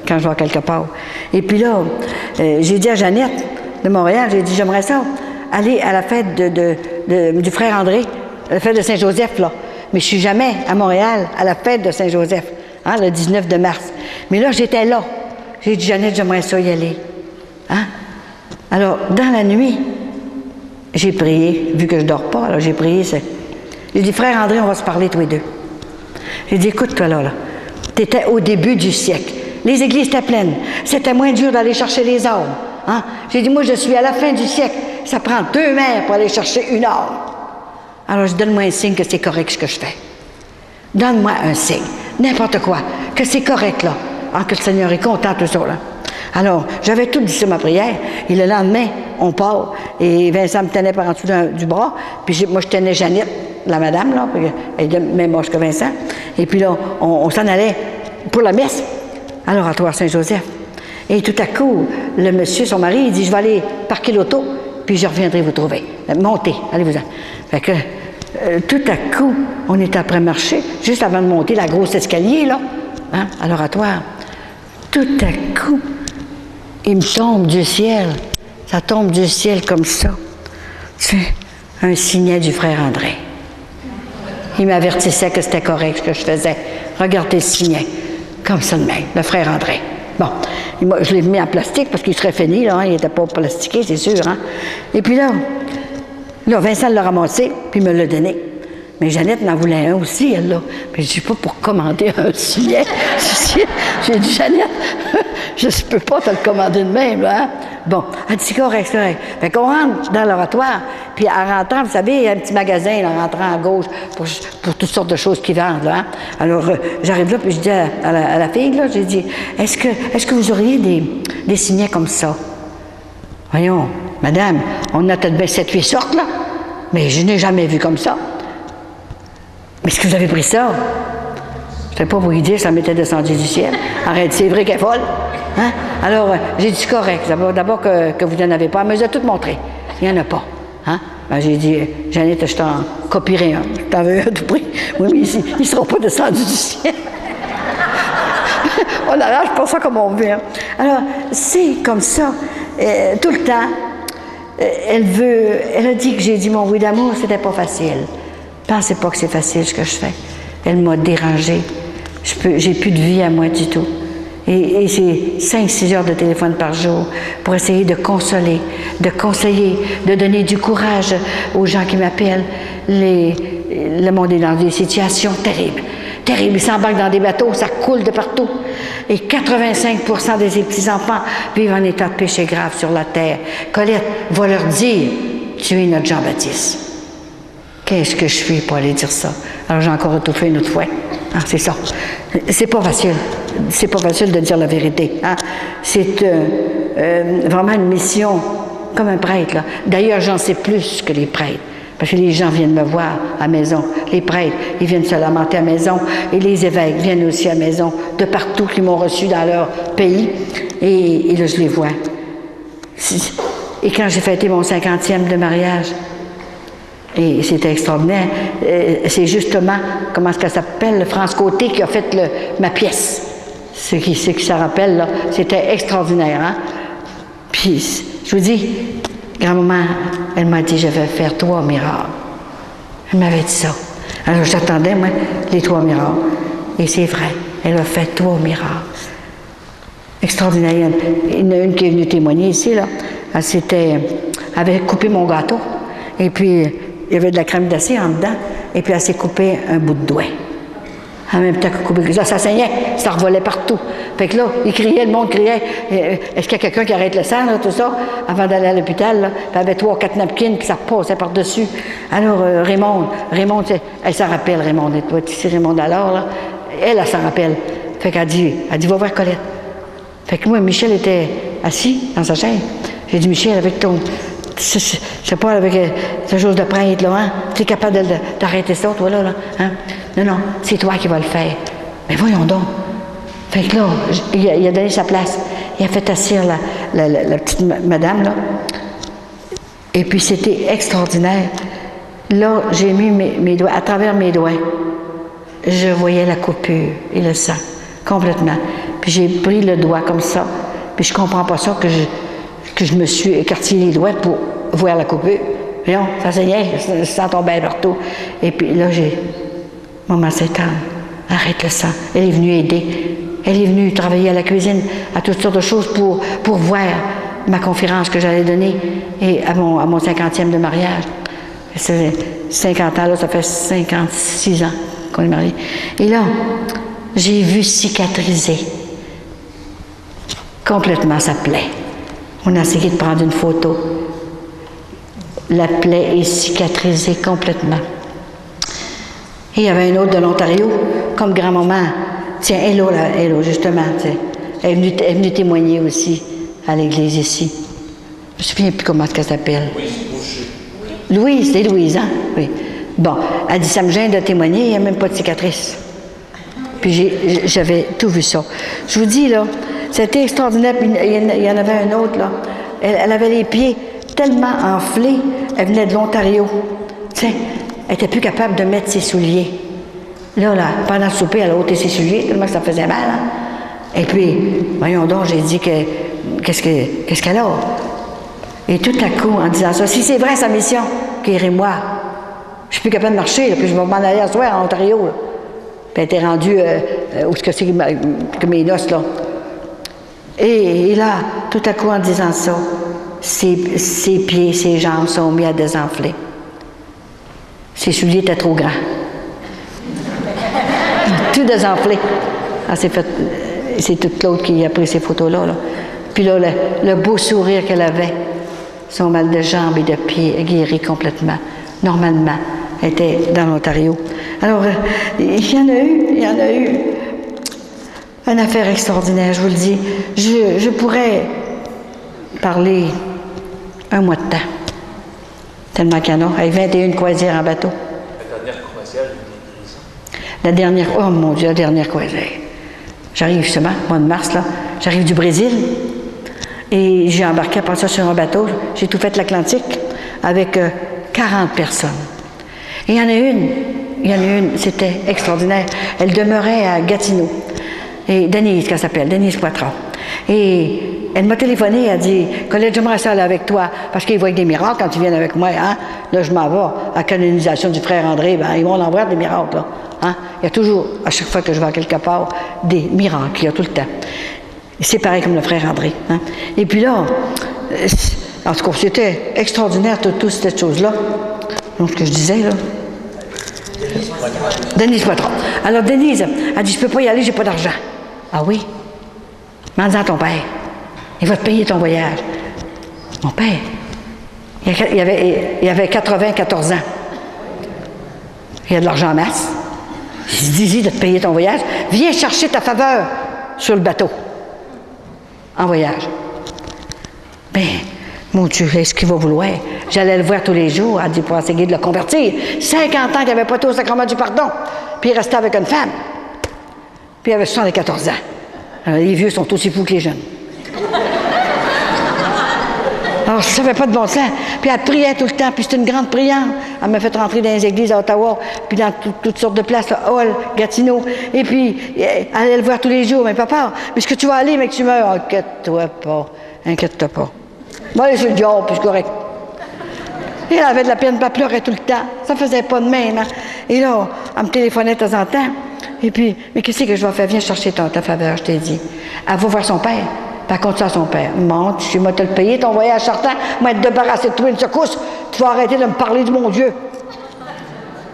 quand je vais quelque part. Et puis là, j'ai dit à Jeannette de Montréal, j'ai dit, j'aimerais ça aller à la fête du frère André, la fête de Saint-Joseph, là. Mais je suis jamais à Montréal à la fête de Saint-Joseph, hein, le 19 de mars. Mais là, j'étais là. J'ai dit, Jeannette, j'aimerais ça y aller. Hein? Alors, dans la nuit, j'ai prié, vu que je ne dors pas, alors j'ai prié. J'ai dit, frère André, on va se parler tous les deux. J'ai dit, écoute, toi là, tu étais au début du siècle. Les églises étaient pleines. C'était moins dur d'aller chercher les âmes. Hein? J'ai dit, moi, je suis à la fin du siècle. Ça prend 2 mères pour aller chercher une âme. Alors, je donne-moi un signe que c'est correct ce que je fais. Donne-moi un signe, n'importe quoi, que c'est correct, là. Ah, que le Seigneur est content, tout ça, là. Alors, j'avais tout dit sur ma prière, et le lendemain, on part, et Vincent me tenait par en dessous du bras, puis moi, je tenais Jeannette, la madame, là, elle est même âge que Vincent, et puis là, on s'en allait pour la messe, à l'oratoire Saint-Joseph. Et tout à coup, le monsieur, son mari, il dit, je vais aller parquer l'auto, puis je reviendrai vous trouver. Montez, allez-vous-en. Fait que, tout à coup, on est après marcher, juste avant de monter la grosse escalier, là, hein, à l'oratoire. Tout à coup, il me tombe du ciel, ça tombe du ciel comme ça. C'est un signet du frère André. Il m'avertissait que c'était correct ce que je faisais. Regardez le signet, comme ça de même, le frère André. Bon, je l'ai mis en plastique parce qu'il serait fini, là, hein, il n'était pas plastiqué, c'est sûr. Hein. Et puis là, Vincent l'a ramassé, puis il me l'a donné. Mais Jeannette en voulait un aussi, elle, là. Puis je ne suis pas pour commander un signet. J'ai dit, Jeannette, je ne peux pas te le commander de même, là. Hein? Bon, elle dit, c'est correct, c'est correct. Fait qu'on rentre dans l'oratoire, puis en rentrant, vous savez, il y a un petit magasin, là, en rentrant à gauche, pour toutes sortes de choses qui vendent, là. Hein? Alors, j'arrive là, puis je dis à la fille, là, j'ai dit, est-ce que vous auriez des signets comme ça? Voyons, madame, on en a peut-être bien 7-8 sortes, là, mais je n'ai jamais vu comme ça. Mais est-ce que vous avez pris ça? Je ne sais pas vous dire, ça m'était descendu du ciel. Arrête, c'est vrai qu'elle est folle. Hein? Alors, j'ai dit, c'est correct. D'abord que vous n'en avez pas. Mais je l'ai tout montré. Il n'y en a pas. Hein? Ben, j'ai dit, Jeannette, je t'en copierai un. Je t'en veux un tout prix. Oui, mais ils ne seront pas descendus du ciel. On arrange pas ça comme on veut. Hein? Alors, c'est comme ça. Tout le temps, elle a dit que j'ai dit mon oui d'amour, c'était pas facile. Pensez pas que c'est facile ce que je fais. Elle m'a dérangée. J'ai plus de vie à moi du tout. Et c'est 5-6 heures de téléphone par jour pour essayer de consoler, de conseiller, de donner du courage aux gens qui m'appellent. Le monde est dans des situations terribles. Terribles. Ils s'embarquent dans des bateaux, ça coule de partout. Et 85% des petits-enfants vivent en état de péché grave sur la terre. Colette va leur dire, tu es notre Jean-Baptiste. Qu'est-ce que je fais pour aller dire ça? Alors, j'ai encore étouffé une autre fois. Ah, c'est ça. C'est pas facile. C'est pas facile de dire la vérité. Hein? C'est vraiment une mission comme un prêtre. Là. D'ailleurs, j'en sais plus que les prêtres. Parce que les gens viennent me voir à la maison. Les prêtres, ils viennent se lamenter à la maison. Et les évêques viennent aussi à la maison, de partout, qui m'ont reçu dans leur pays. Et là, je les vois. Et quand j'ai fêté mon 50e de mariage, et c'était extraordinaire. C'est justement, comment est-ce qu'elle s'appelle, France Côté qui a fait ma pièce. Ce qui ça rappelle, là, c'était extraordinaire. Hein? Puis, je vous dis, grand-maman, elle m'a dit, je vais faire 3 miracles. Elle m'avait dit ça. Alors, j'attendais, moi, les 3 miracles. Et c'est vrai, elle a fait 3 miracles. Extraordinaire. Il y en a une qui est venue témoigner ici, là. Elle avait coupé mon gâteau. Et puis, il y avait de la crème glacée en dedans, et puis elle s'est coupée un bout de doigt. En même temps que coupé, ça saignait, ça revolait partout. Fait que là, le monde criait, est-ce qu'il y a quelqu'un qui arrête le sang, là, tout ça, avant d'aller à l'hôpital, là, puis elle avait 3 ou 4 napkins, puis ça passait par-dessus. Alors, Raymond, elle s'en rappelle, Raymond, elle est ici, Raymond alors, là, elle s'en rappelle. Fait qu'elle dit, va voir Colette. Fait que moi, Michel était assis dans sa chaise. J'ai dit, Michel, avec je sais pas, avec quelque chose de prêtre, là, hein? Tu es capable d'arrêter ça, toi, là, hein? Non, c'est toi qui vas le faire. Mais voyons donc. Fait que là, il a donné sa place. Il a fait asseoir la petite madame, là. Et puis, c'était extraordinaire. Là, j'ai mis mes doigts, à travers mes doigts, je voyais la coupure et le sang, complètement. Puis j'ai pris le doigt comme ça, puis je comprends pas ça, que je me suis écartillé les doigts pour voir la coupure. Voyons, ça saignait, le sang tombait partout. Et puis là, maman Sainte-Anne, arrête le sang. Elle est venue aider. Elle est venue travailler à la cuisine, à toutes sortes de choses pour voir ma conférence que j'allais donner et à mon 50e de mariage. C'est 50 ans, là, ça fait 56 ans qu'on est mariés. Et là, j'ai vu cicatriser complètement sa plaie. On a essayé de prendre une photo. La plaie est cicatrisée complètement. Et il y avait un autre de l'Ontario, comme grand-maman. Tiens, Hello, justement, elle est venue témoigner aussi à l'église ici. Je ne me souviens plus comment elle s'appelle. Louise, c'est Louise, hein? Oui. Bon, elle dit, ça me gêne de témoigner, il n'y a même pas de cicatrice. Puis j'avais tout vu ça. Je vous dis, là, c'était extraordinaire. Puis il y en avait un autre, là. Elle avait les pieds tellement enflés, elle venait de l'Ontario. Tiens, elle n'était plus capable de mettre ses souliers. Là, pendant le souper, elle a ôté ses souliers, tellement que ça faisait mal. Hein? Et puis, voyons donc, j'ai dit qu'est-ce qu'elle a? Et tout à coup, en disant ça, si c'est vrai sa mission, guéris-moi. Je suis plus capable de marcher, là, puis je vais m'en aller à soir en Ontario. Là. Puis elle était rendue où est-ce que c'est que mes noces, là. Et là, tout à coup, en disant ça, ses pieds, ses jambes sont mis à désenfler. Ses souliers étaient trop grands. Tout désenflé. Ah, c'est toute Claude qui a pris ces photos-là. Là. Puis là, le beau sourire qu'elle avait, son mal de jambes et de pieds guéri complètement. Normalement, elle était dans l'Ontario. Alors, il y en a eu une affaire extraordinaire, je vous le dis. Je pourrais parler un mois de temps. Tellement qu'il y en a. Avec 21 croisières en bateau. La dernière croisière, La dernière, oh mon Dieu, la dernière croisière. J'arrive justement, au mois de mars, là. J'arrive du Brésil. Et j'ai embarqué après ça sur un bateau. J'ai tout fait l'Atlantique avec 40 personnes. Et il y en a une, c'était extraordinaire. Elle demeurait à Gatineau. Et Denise, qu'elle s'appelle, Denise Poitras. Et elle m'a téléphoné, elle a dit, Colette, j'aimerais ça aller avec toi, parce qu'ils voient des miracles quand ils viennent avec moi, hein. Là, je m'en vais à la canonisation du frère André, ben, ils vont en voir des miracles, là. Hein? Il y a toujours, à chaque fois que je vais quelque part, des miracles, il y a tout le temps. C'est pareil comme le frère André. Hein? Et puis là, en tout cas, c'était extraordinaire, toute cette chose-là. Donc, ce que je disais, là. Denise Poitras. Alors, Denise, elle dit, je peux pas y aller, j'ai pas d'argent. Ah oui? Demande-en à ton père. Il va te payer ton voyage. Mon père, il avait 94 ans. Il a de l'argent en masse. Il dit de te payer ton voyage. Viens chercher ta faveur sur le bateau. En voyage. Ben, mon Dieu, est-ce qu'il va vouloir? J'allais le voir tous les jours. Elle dit pour essayer de le convertir. 50 ans qu'il n'avait pas tout au sacrement du pardon. Puis il restait avec une femme. Puis il avait 74 ans. Alors, les vieux sont aussi fous que les jeunes. Alors, ça ne fait pas de bon sens. Puis elle priait tout le temps, puis c'était une grande priante. Elle m'a fait rentrer dans les églises à Ottawa, puis dans toutes sortes de places, là, Hall, Gatineau. Et puis, elle allait le voir tous les jours. Mais papa, est-ce que tu vas aller, mais que tu meurs? Inquiète-toi pas. Bon, allez sur le diable, puis c'est correct. Et elle avait de la peine, puis elle pleurait tout le temps. Ça faisait pas de même, hein. Et là, elle me téléphonait de temps en temps. Et puis, mais qu'est-ce que je vais faire? Viens chercher ta faveur, je t'ai dit. Elle va voir son père. Par contre, ça à son père. Monte, je vais te le payer, ton voyage sortant. Moi, être débarrassé de toi une secousse. Tu vas arrêter de me parler de mon Dieu.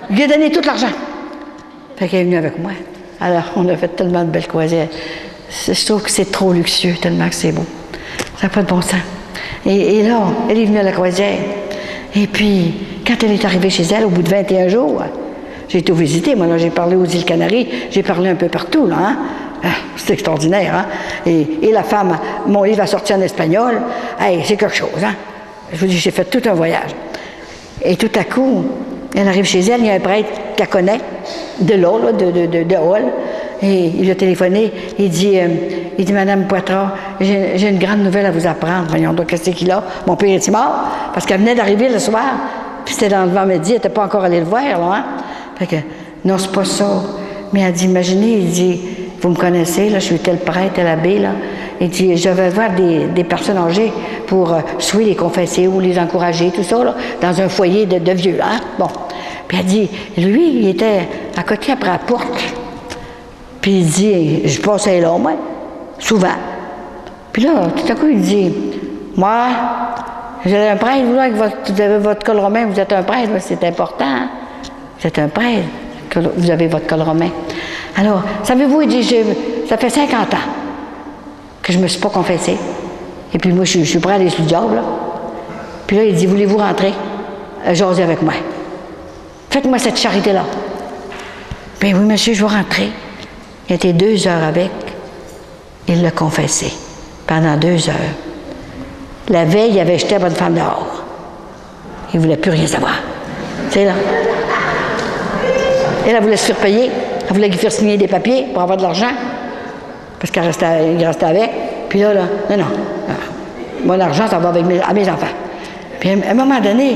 Il lui a donné tout l'argent. Fait qu'elle est venue avec moi. Alors, on a fait tellement de belles croisières. Je trouve que c'est trop luxueux, tellement que c'est beau. Ça n'a pas de bon sens. Et là, elle est venue à la croisière. Et puis, quand elle est arrivée chez elle, au bout de 21 jours, j'ai tout visité. Moi, là, j'ai parlé aux îles Canaries. J'ai parlé un peu partout, là, hein. C'est extraordinaire, hein? Et la femme, mon livre a sorti en espagnol. Hey, c'est quelque chose, hein? Je vous dis, j'ai fait tout un voyage. Et tout à coup, elle arrive chez elle, il y a un prêtre qu'elle connaît, de là, de Hall, et il lui a téléphoné, il dit Madame Poitras, j'ai une grande nouvelle à vous apprendre. Voyons donc, qu'est-ce qu'il a? Mon père est mort, parce qu'elle venait d'arriver le soir, puis c'était dans le vent-midi, elle n'était pas encore allée le voir, là, hein? Fait que, non, c'est pas ça. Mais elle dit, imaginez, il dit, vous me connaissez, là, je suis tel prêtre, tel abbé, là. Il dit, je vais voir des personnes âgées pour soit les confesser ou les encourager, tout ça, là, dans un foyer de vieux, hein? Bon. Puis elle dit, lui, il était à côté après la porte. Puis il dit, je passais là, moi, souvent. Puis là, tout à coup, il dit, moi, vous êtes un prêtre, vous, là, avec vous avez votre col romain, vous êtes un prêtre, c'est important, hein? Vous êtes un prêtre, vous avez votre col romain. Alors, savez-vous, il dit, ça fait 50 ans que je ne me suis pas confessé. Et puis moi, je suis prêt à aller sur le job, là. Puis là, il dit, voulez-vous rentrer, jaser avec moi? Faites-moi cette charité-là. Ben oui, monsieur, je vais rentrer. Il était 2 heures avec. Il l'a confessé pendant 2 heures. La veille, il avait jeté la bonne femme dehors. Il ne voulait plus rien savoir. C'est là. Elle voulait se faire payer. Elle voulait lui faire signer des papiers pour avoir de l'argent. Parce qu'il restait avec. Puis là, non. Mon argent, ça va avec à mes enfants. Puis à un moment donné,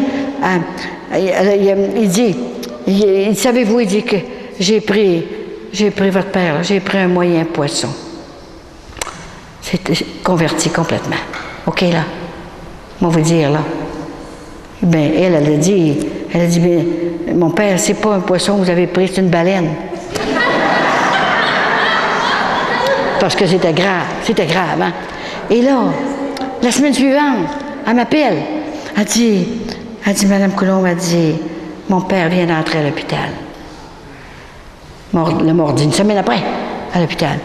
il dit, savez-vous, il dit que j'ai pris votre père, j'ai pris un moyen poisson. C'est converti complètement. OK, là? On va vous dire, là. Bien, elle a dit, mais mon père, c'est pas un poisson que vous avez pris, c'est une baleine. Parce que c'était grave, hein? Et là, la semaine suivante, elle m'appelle. Elle dit, Madame Coulombe, elle dit, mon père vient d'entrer à l'hôpital. Le mardi, une semaine après, à l'hôpital.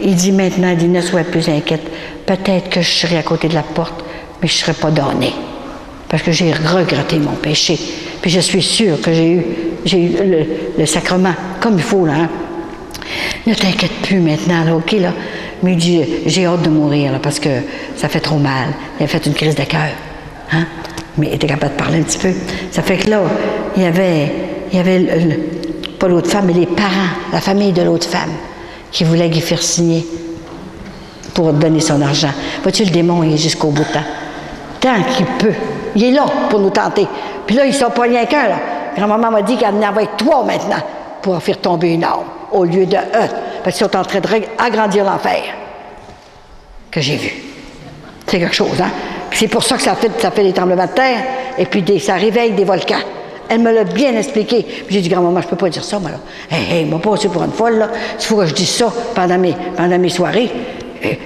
Il dit maintenant, ne sois plus inquiète. Peut-être que je serai à côté de la porte, mais je ne serai pas damnée. Parce que j'ai regretté mon péché. Puis je suis sûre que j'ai eu le sacrement comme il faut, là. Hein? Ne t'inquiète plus maintenant, là, OK, là. Mais il dit, j'ai hâte de mourir, là, parce que ça fait trop mal. Il a fait une crise de cœur. Hein? Mais il était capable de parler un petit peu. Ça fait que là, il y avait pas l'autre femme, mais les parents, la famille de l'autre femme, qui voulaient lui faire signer pour donner son argent. Vois-tu, le démon, il est jusqu'au bout de temps. Tant qu'il peut. Il est là pour nous tenter. Puis là, ils ne sont pas rien qu'un, là. Grand-maman m'a dit qu'elle en avait 3 maintenant pour faire tomber une arme, au lieu de 1. Parce qu'ils sont en train d'agrandir l'enfer. Que j'ai vu. C'est quelque chose, hein? Puis c'est pour ça que ça fait des tremblements de terre, et puis ça réveille des volcans. Elle me l'a bien expliqué. Puis j'ai dit, grand-maman, je ne peux pas dire ça, moi, là. Hey, m'a pas passé pour une folle, là. Il faut que je dise ça pendant mes soirées,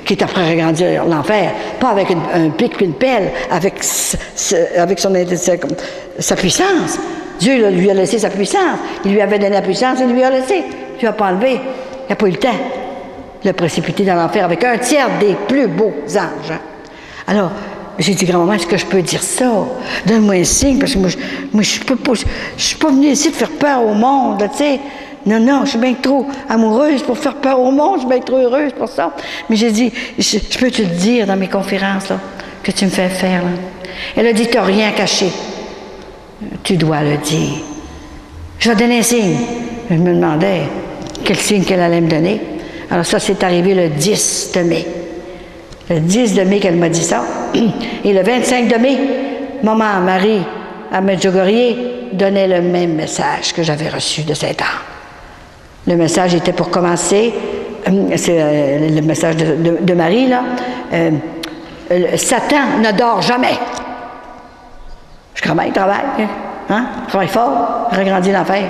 qui est après agrandir l'enfer. Pas avec un pic et une pelle, avec sa puissance. Dieu lui a laissé sa puissance. Il lui avait donné la puissance, il lui a laissé. Il ne lui a pas enlevé. Il n'a pas eu le temps. Il l'a précipité dans l'enfer avec 1/3 des plus beaux anges. Hein. Alors, j'ai dit, grand-maman, est-ce que je peux dire ça? Donne-moi un signe, parce que moi je peux pas, je suis pas venue ici de faire peur au monde, tu sais. Non, je suis bien trop amoureuse pour faire peur au monde, je suis bien trop heureuse pour ça. Mais j'ai dit, je peux te le dire dans mes conférences, là, que tu me fais faire, là. Elle a dit, tu n'as rien caché. Tu dois le dire. Je vais donner un signe. Je me demandais quel signe qu'elle allait me donner. Alors ça, c'est arrivé le 10 de mai. Le 10 de mai qu'elle m'a dit ça. Et le 25 de mai, maman Marie à Medjugorje donnait le même message que j'avais reçu de Saint-Anne. Le message était pour commencer, c'est le message de Marie, là. Satan ne dort jamais. Je travaille, hein? Je travaille fort, je regrandis l'enfer.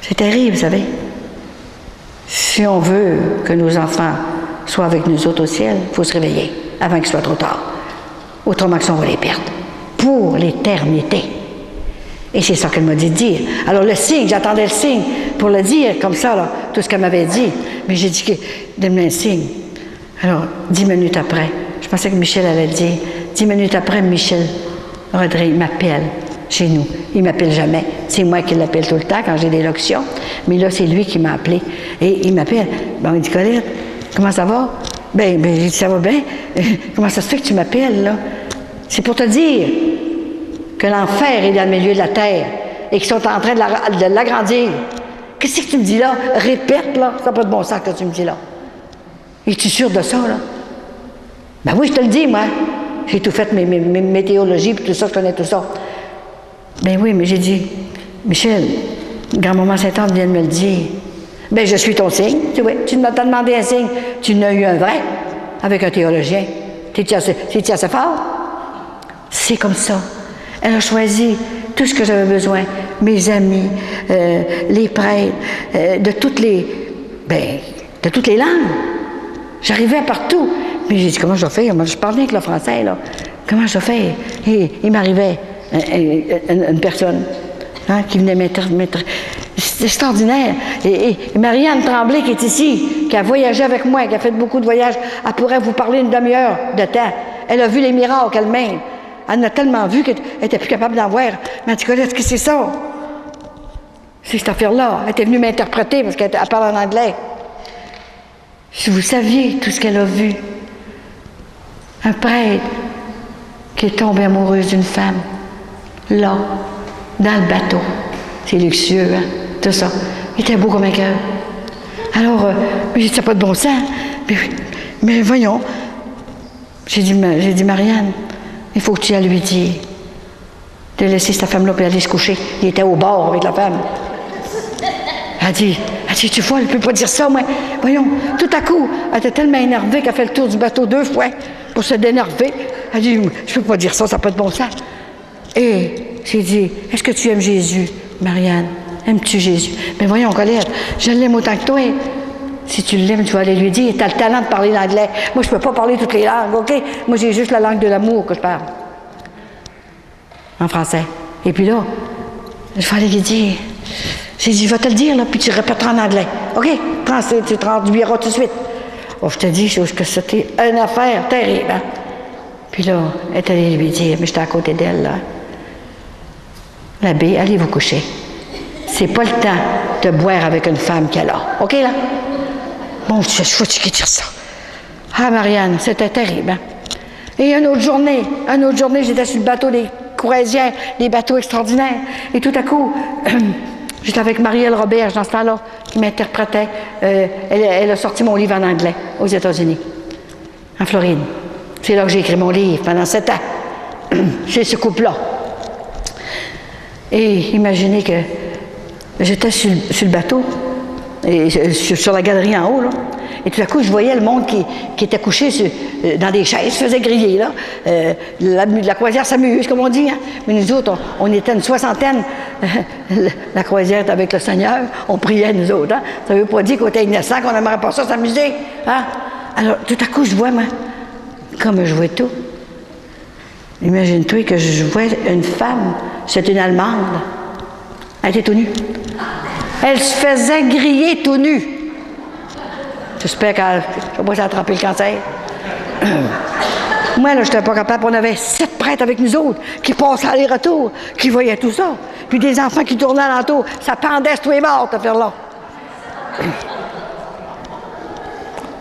C'est terrible, vous savez. Si on veut que nos enfants soient avec nous autres au ciel, il faut se réveiller avant qu'il soit trop tard. Autrement que on va les perdre. Pour l'éternité. Et c'est ça qu'elle m'a dit de dire. Alors le signe, j'attendais le signe pour le dire, comme ça, là, tout ce qu'elle m'avait dit. Mais j'ai dit, donne-moi un signe. Alors, 10 minutes après, je pensais que Michel allait le dire. 10 minutes après, Michel Rodrigue m'appelle chez nous. Il ne m'appelle jamais. C'est moi qui l'appelle tout le temps quand j'ai des locutions. Mais là, c'est lui qui m'a appelé. Et il m'appelle. Bon, il dit, Colette, comment ça va? Ben, j'ai dit, ça va bien. Comment ça se fait que tu m'appelles, là? C'est pour te dire que l'enfer est dans le milieu de la terre et qu'ils sont en train de l'agrandir. Qu'est-ce que tu me dis là? Répète, là. Ça n'a pas de bon sens que tu me dis là. Es-tu sûr de ça, là? Ben oui, je te le dis, moi. J'ai tout fait, mes météorologies, puis tout ça, je connais tout ça. Ben oui, mais j'ai dit, Michel, grand-maman Sainte-Anne vient de me le dire. Ben, je suis ton signe. Tu vois, tu m'as demandé un signe. Tu n'as eu un vrai avec un théologien. C'est-tu assez fort? C'est comme ça. Elle a choisi tout ce que j'avais besoin. Mes amis, les prêtres, de toutes les langues. J'arrivais partout. Mais j'ai dit, comment je vais faire? Moi, je parlais avec le français, là. Comment je vais faire? Et il m'arrivait une personne qui venait mettre. C'est extraordinaire. Et Marianne Tremblay, qui est ici, qui a voyagé avec moi, qui a fait beaucoup de voyages, elle pourrait vous parler une demi-heure de temps. Elle a vu les miracles elle-même. Elle en a tellement vu qu'elle n'était plus capable d'en voir. Mais tu connais ce que c'est ça? C'est cette affaire-là. Elle était venue m'interpréter parce qu'elle parle en anglais. Si vous saviez tout ce qu'elle a vu, un prêtre qui est tombé amoureuse d'une femme, là, dans le bateau. C'est luxueux, hein, tout ça. Il était beau comme un cœur. Alors, j'ai dit, ça n'a pas de bon sens. Mais voyons. J'ai dit, Marianne, il faut que tu ailles lui dire de laisser cette femme-là puis aller se coucher. Il était au bord avec la femme. Elle dit, tu vois, elle ne peut pas dire ça, moi. Voyons, tout à coup, elle était tellement énervée qu'elle a fait le tour du bateau 2 fois pour se dénerver. Elle dit, je ne peux pas dire ça n'a pas de bon sens. Et j'ai dit, est-ce que tu aimes Jésus, Marianne? Aimes-tu Jésus? Mais voyons, Colette, je l'aime autant que toi. Si tu l'aimes, tu vas aller lui dire, tu as le talent de parler l'anglais. Moi, je ne peux pas parler toutes les langues, OK? Moi, j'ai juste la langue de l'amour que je parle. En français. Et puis là, je vais aller lui dire. J'ai dit, je vais te le dire, là, puis tu répéteras en anglais. OK? Tu traduiras tout de suite. Oh, je te dis que c'était une affaire terrible, hein? Puis là, elle est allée lui dire, mais j'étais à côté d'elle, là. L'abbé, allez vous coucher. C'est pas le temps de boire avec une femme qu'elle a. OK, là? Bon, je suis fatiguée de dire ça. Ah, Marianne, c'était terrible, hein? Et une autre journée, j'étais sur le bateau des Courraisiens, des bateaux extraordinaires. Et tout à coup, j'étais avec Marielle Robert, dans ce temps-là, qui m'interprétait. Elle a sorti mon livre en anglais aux États-Unis, en Floride. C'est là que j'ai écrit mon livre pendant 7 ans, chez ce couple-là. Et imaginez que j'étais sur le bateau, et sur la galerie en haut, là. Et tout à coup, je voyais le monde qui était couché dans des chaises, faisait griller, là. La croisière s'amuse, comme on dit, hein. Mais nous autres, on était une soixantaine. La croisière était avec le Seigneur. On priait, nous autres, hein. Ça ne veut pas dire qu'on était innocents, qu'on n'aimerait pas ça s'amuser, hein. Alors, tout à coup, je vois, moi, comme je vois tout. Imagine-toi que je vois une femme, c'est une Allemande. Elle était tout nue. Elle se faisait griller tout nue. J'espère qu'elle, je sais pas si elle a attrapé le cancer. Moi, là, je n'étais pas capable. On avait 7 prêtres avec nous autres qui passaient aller-retour, qui voyaient tout ça. Puis des enfants qui tournaient alentour. Ça pendait, c'est tout est mort, cette affaire-là.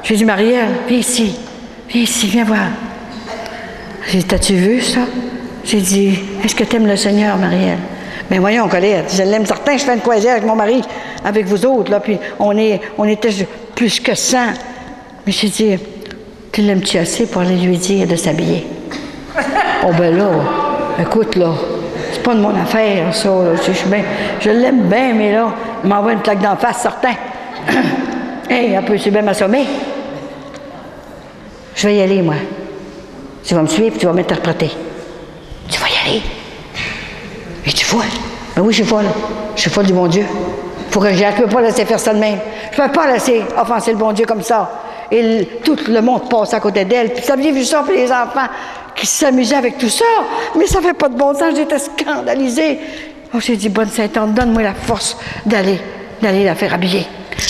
J'ai dit, Marielle, viens ici, viens voir. J'ai dit, t'as-tu vu ça? J'ai dit, est-ce que tu aimes le Seigneur, Marielle? Ben voyons, Colette, je l'aime certain, je fais une croisière avec mon mari, avec vous autres, là, puis on était plus que 100. Mais j'ai dit, tu l'aimes-tu assez pour aller lui dire de s'habiller? Oh ben là, écoute, là, c'est pas de mon affaire, ça, là, je l'aime bien, mais là, il m'envoie une claque d'en face, certain. Hey, elle peut-tu bien m'assommer? Je vais y aller, moi. Tu vas me suivre, tu vas m'interpréter. Tu vas y aller. Et tu vois? Ben oui, je suis folle. Je suis folle du bon Dieu. Faut que je ne peux pas laisser faire ça de même. Je ne peux pas laisser offenser le bon Dieu comme ça. Et tout le monde passe à côté d'elle. Puis ça aviez vu ça, puis les enfants qui s'amusaient avec tout ça. Mais ça ne fait pas de bon sens. J'étais scandalisée. Oh, j'ai dit, bonne Sainte-Anne, donne-moi la force d'aller la faire habiller.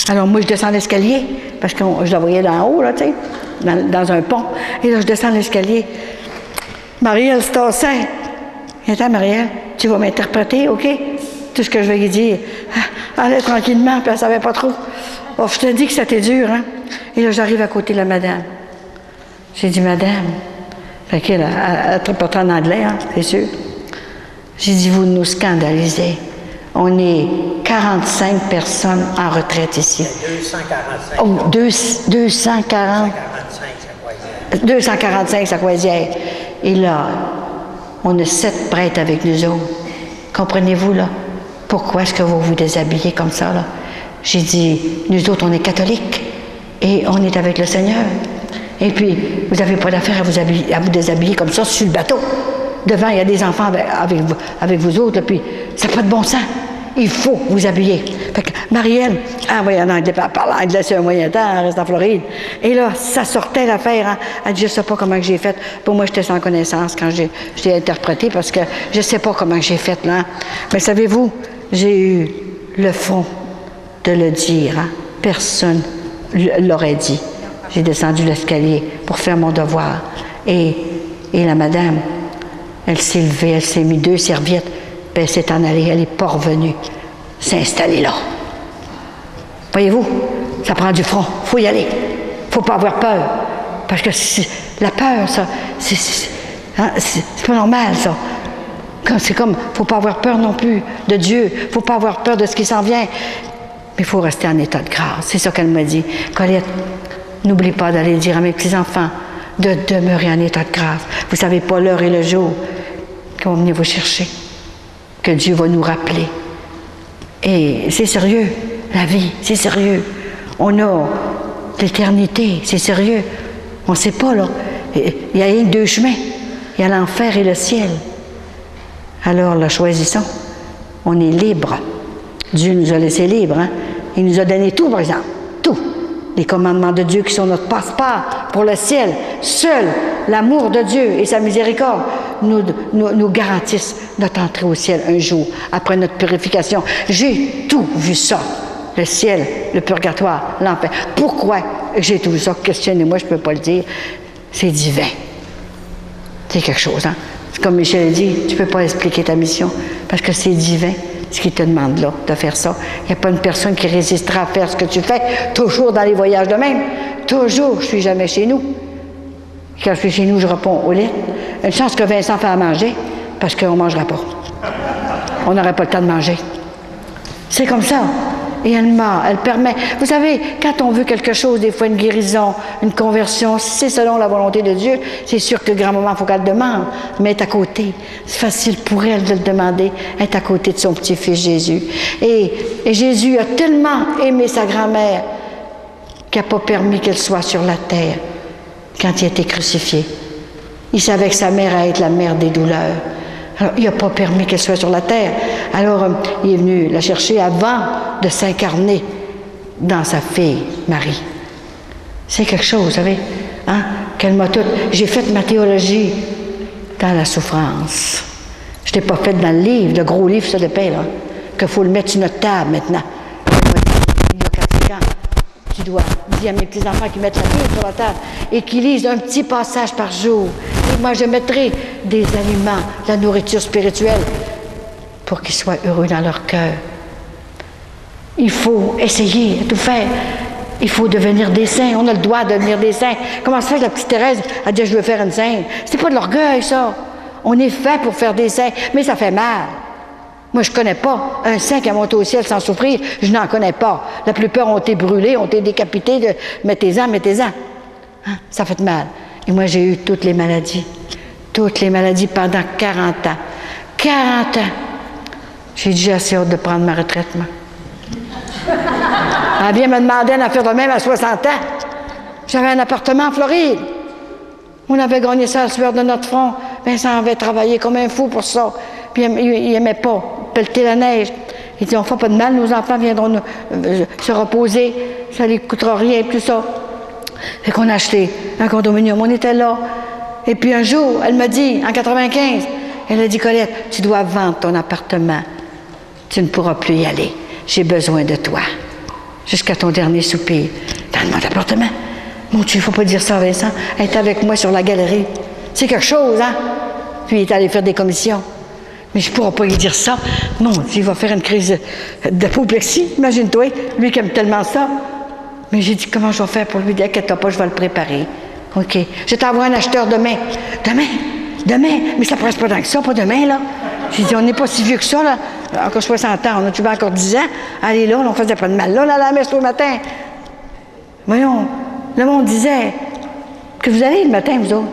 Alors moi, je descends l'escalier, parce que je la voyais d'en haut, là, tu sais, dans un pont. Et là, je descends l'escalier. Marielle se tassait. Attends, Marielle, tu vas m'interpréter, OK? Tout ce que je vais lui dire. Elle allait tranquillement, puis elle ne savait pas trop. Oh, je te dis que c'était dur, hein? Et là, j'arrive à côté de la madame. J'ai dit, madame, fait qu'elle a très porté en anglais, hein, c'est sûr. J'ai dit, vous nous scandalisez. On est 45 personnes en retraite ici. 245. Oh, 240. 245 Sacouasières. Et là, on a 7 prêtres avec nous autres. Comprenez-vous, là? Pourquoi est-ce que vous vous déshabillez comme ça, là? J'ai dit, nous autres, on est catholiques et on est avec le Seigneur. Et puis, vous n'avez pas d'affaire à vous déshabiller comme ça sur le bateau. Devant, il y a des enfants avec vous autres, là, puis ça n'a pas de bon sens. Il faut vous habiller. Fait que Marielle, oui, en anglais, elle parle anglais, c'est un moyen temps, elle reste en Floride. Et là, ça sortait l'affaire. Hein. Elle dit, je ne sais pas comment j'ai fait. Pour moi, j'étais sans connaissance quand je l'ai interprété parce que je ne sais pas comment j'ai fait là. Mais savez-vous, j'ai eu le fond de le dire. Hein. Personne l'aurait dit. J'ai descendu l'escalier pour faire mon devoir. Et la madame, elle s'est levée, elle s'est mis 2 serviettes, puis elle s'est en allée, elle n'est pas revenue s'installer là. Voyez-vous, ça prend du front, il faut y aller. Il ne faut pas avoir peur. Parce que la peur, ça, c'est pas normal, ça. C'est comme, il ne faut pas avoir peur non plus de Dieu, il ne faut pas avoir peur de ce qui s'en vient. Mais il faut rester en état de grâce. C'est ça qu'elle m'a dit. Colette, n'oublie pas d'aller dire à mes petits-enfants de demeurer en état de grâce. Vous ne savez pas l'heure et le jour qu'on va venir vous chercher, que Dieu va nous rappeler. Et c'est sérieux, la vie, c'est sérieux. On a l'éternité, c'est sérieux. On ne sait pas, là. Il y a rien que 2 chemins. Il y a l'enfer et le ciel. Alors, là, choisissons. On est libre. Dieu nous a laissés libres. Hein? Il nous a donné tout, par exemple. Tout. Les commandements de Dieu qui sont notre passeport pour le ciel. Seul l'amour de Dieu et sa miséricorde nous garantissent notre entrée au ciel un jour, après notre purification. J'ai tout vu ça. Le ciel, le purgatoire, l'enfer. Pourquoi j'ai tout vu ça? Questionnez-moi, je ne peux pas le dire. C'est divin. C'est quelque chose, hein? Comme Michel a dit, tu ne peux pas expliquer ta mission parce que c'est divin ce qui te demande là, de faire ça. Il n'y a pas une personne qui résistera à faire ce que tu fais, toujours dans les voyages de même. Toujours, je ne suis jamais chez nous. Quand je suis chez nous, je réponds au lit. Une chance que Vincent fait à manger, parce qu'on ne mangera pas. On n'aurait pas le temps de manger. C'est comme ça. Et elle permet. Vous savez, quand on veut quelque chose, des fois une guérison, une conversion, si c'est selon la volonté de Dieu, c'est sûr que grand-maman, il faut qu'elle le demande, mais elle est à côté. C'est facile pour elle de le demander, elle est à côté de son petit-fils Jésus. Et Jésus a tellement aimé sa grand-mère qu'il n'a pas permis qu'elle soit sur la terre quand il a été crucifié. Il savait que sa mère allait être la mère des douleurs. Alors, il n'a pas permis qu'elle soit sur la terre. Alors, il est venu la chercher avant de s'incarner dans sa fille, Marie. C'est quelque chose, vous savez, hein? Qu'elle m'a tout... J'ai fait ma théologie dans la souffrance. Je ne l'ai pas faite dans le livre, le gros livre, ça, de paix, là, qu'il faut le mettre sur notre table, maintenant. Il y a 4 ans. Tu dois dire à mes petits-enfants qui mettent la Bible sur la table et qui lisent un petit passage par jour. Et moi, je mettrai des aliments, de la nourriture spirituelle pour qu'ils soient heureux dans leur cœur. Il faut essayer de tout faire. Il faut devenir des saints. On a le droit de devenir des saints. Comment ça fait que la petite Thérèse a dit « je veux faire une sainte ». C'est pas de l'orgueil, ça. On est fait pour faire des saints, mais ça fait mal. Moi, je ne connais pas un saint qui a monté au ciel sans souffrir. Je n'en connais pas. La plupart ont été brûlés, ont été décapités. Mettez-en, mettez-en. Hein? Ça fait mal. Et moi, j'ai eu toutes les maladies. Toutes les maladies pendant 40 ans. 40 ans. J'ai dit, j'ai assez hâte de prendre ma retraite, moi. Elle vient me demander une affaire de même à 60 ans. J'avais un appartement en Floride. On avait gagné ça à la sueur de notre front. Vincent avait travaillé comme un fou pour ça. Puis il n'aimait pas pelleter la neige. Il dit, on ne fait pas de mal, nos enfants viendront se reposer. Ça ne les coûtera rien, tout ça. Fait qu'on a acheté un condominium. On était là. Et puis un jour, elle m'a dit, en 95, elle a dit, Colette, tu dois vendre ton appartement. Tu ne pourras plus y aller. J'ai besoin de toi. Jusqu'à ton dernier soupir. Dans mon appartement. Mon Dieu, il ne faut pas dire ça à Vincent. Elle est avec moi sur la galerie. C'est quelque chose, hein? Puis il est allé faire des commissions. Mais je ne pourrai pas lui dire ça. Mon Dieu, il va faire une crise d'apoplexie. Imagine-toi, lui qui aime tellement ça. Mais j'ai dit, comment je vais faire pour lui dire, inquiète-toi pas, je vais le préparer. OK. Je t'envoie un acheteur demain. Demain? Mais ça presse pas tant que ça, pas demain, là. J'ai dit, on n'est pas si vieux que ça, là. Encore 60 ans, on a tué encore 10 ans. Allez là, on faisait pas de mal. Là, à la messe le matin. Voyons, le monde disait que vous allez le matin, vous autres.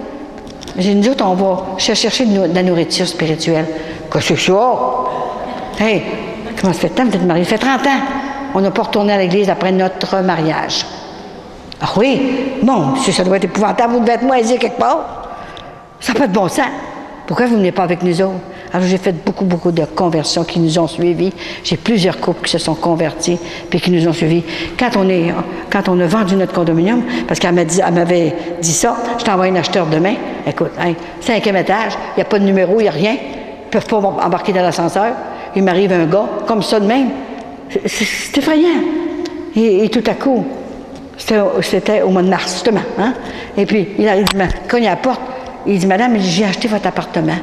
J'ai dit, nous autres, on va chercher de la nourriture spirituelle. Qu'est-ce que c'est ça? Hey, comment ça fait de temps? Vous êtes mariés? Ça fait 30 ans. On n'a pas retourné à l'église après notre mariage. Ah oui? Bon, si ça doit être épouvantable, vous devez être moisi quelque part. Ça n'a pas de bon sens. Pourquoi vous ne venez pas avec nous autres? Alors, j'ai fait beaucoup de conversions qui nous ont suivis. J'ai plusieurs couples qui se sont convertis puis qui nous ont suivis. Quand on a vendu notre condominium, parce qu'elle m'avait dit ça, je t'envoie un acheteur demain. Écoute, hein, 5e étage, il n'y a pas de numéro, il n'y a rien. Ils ne peuvent pas embarquer dans l'ascenseur. Il m'arrive un gars, comme ça de même. C'est effrayant. Et tout à coup, c'était au mois de mars, justement. Hein? Et puis, il arrive, il cogne à la porte. Il dit, madame, j'ai acheté votre appartement.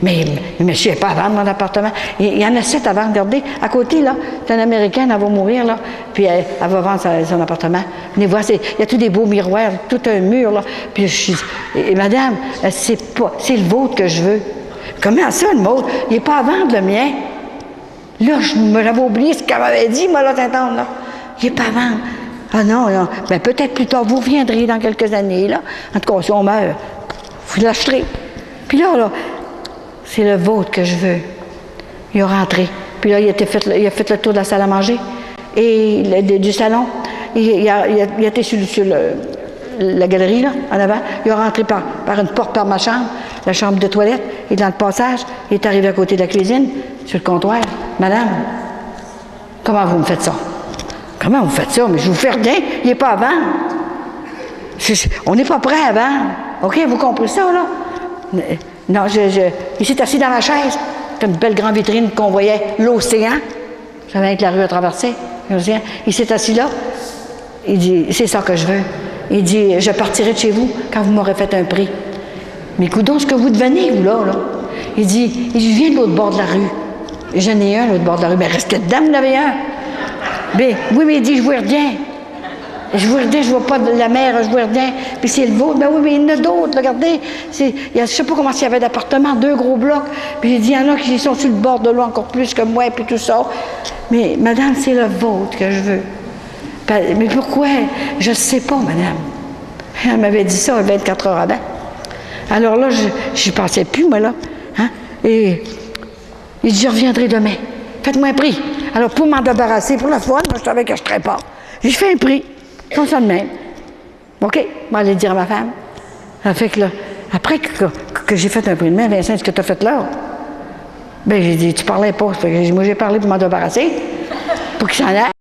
Mais monsieur n'est pas à vendre mon appartement. Il y en a 7 à vendre. Regardez, à côté, là, c'est une Américaine, elle va mourir, là, puis elle va vendre son appartement. Venez voir, il y a tous des beaux miroirs, tout un mur, là. Puis je dis, madame, c'est le vôtre que je veux. Comment ça, le vôtre? Il n'est pas à vendre, le mien. Là, je me l'avais oublié, ce qu'elle m'avait dit, moi, là, Saint-Anne, là. Il n'est pas à vendre. Ah non, non. Ben, peut-être plus tard, vous reviendrez dans quelques années, là. En tout cas, si on meurt, vous l'achèterez. Puis là, c'est le vôtre que je veux. Il est rentré. Puis là, il a fait le tour de la salle à manger et du salon. Il a été sur la galerie, là, en avant. Il est rentré par une porte par ma chambre, la chambre de toilette. Et dans le passage, il est arrivé à côté de la cuisine, sur le comptoir. Madame, comment vous me faites ça? Comment vous faites ça? Mais je vous fais rien. Il n'est pas à vendre. On n'est pas prêt à vendre. OK, vous comprenez ça, là? Non, il s'est assis dans la chaise. C'était une belle grande vitrine qu'on voyait l'océan. J'avais avec la rue à traverser, l'océan. Il s'est assis là. Il dit, c'est ça que je veux. Il dit, je partirai de chez vous quand vous m'aurez fait un prix. Mais coudonc, ce que vous devenez, vous, là. Il dit, je viens de l'autre bord de la rue. J'en ai un, l'autre bord de la rue. Mais restez dedans, vous en avez un. Mais, oui, mais il dit, je vois rien. Je vois rien, je vois pas de la mer, je vois rien. Puis c'est le vôtre. Ben oui, mais il y en a d'autres, regardez. Je sais pas comment s'il y avait d'appartements, 2 gros blocs. Puis j'ai dit, il y en a qui sont sur le bord de l'eau encore plus que moi, puis tout ça. Mais madame, c'est le vôtre que je veux. Mais pourquoi? Je ne sais pas, madame. Elle m'avait dit ça 24 heures avant. Alors là, je n'y pensais plus, moi, là. Hein? Et il dit, je reviendrai demain. Faites-moi un prix. Alors, pour m'en débarrasser, pour la fois, moi, je savais que je ne serais pas. J'ai fait un prix. Comme ça de même. OK, je vais aller dire à ma femme. Ça fait que là, après que j'ai fait un prix de main, Vincent, ce que tu as fait là? Ben, j'ai dit, tu parlais pas. Fait que moi, j'ai parlé pour m'en débarrasser, pour qu'il s'en aille.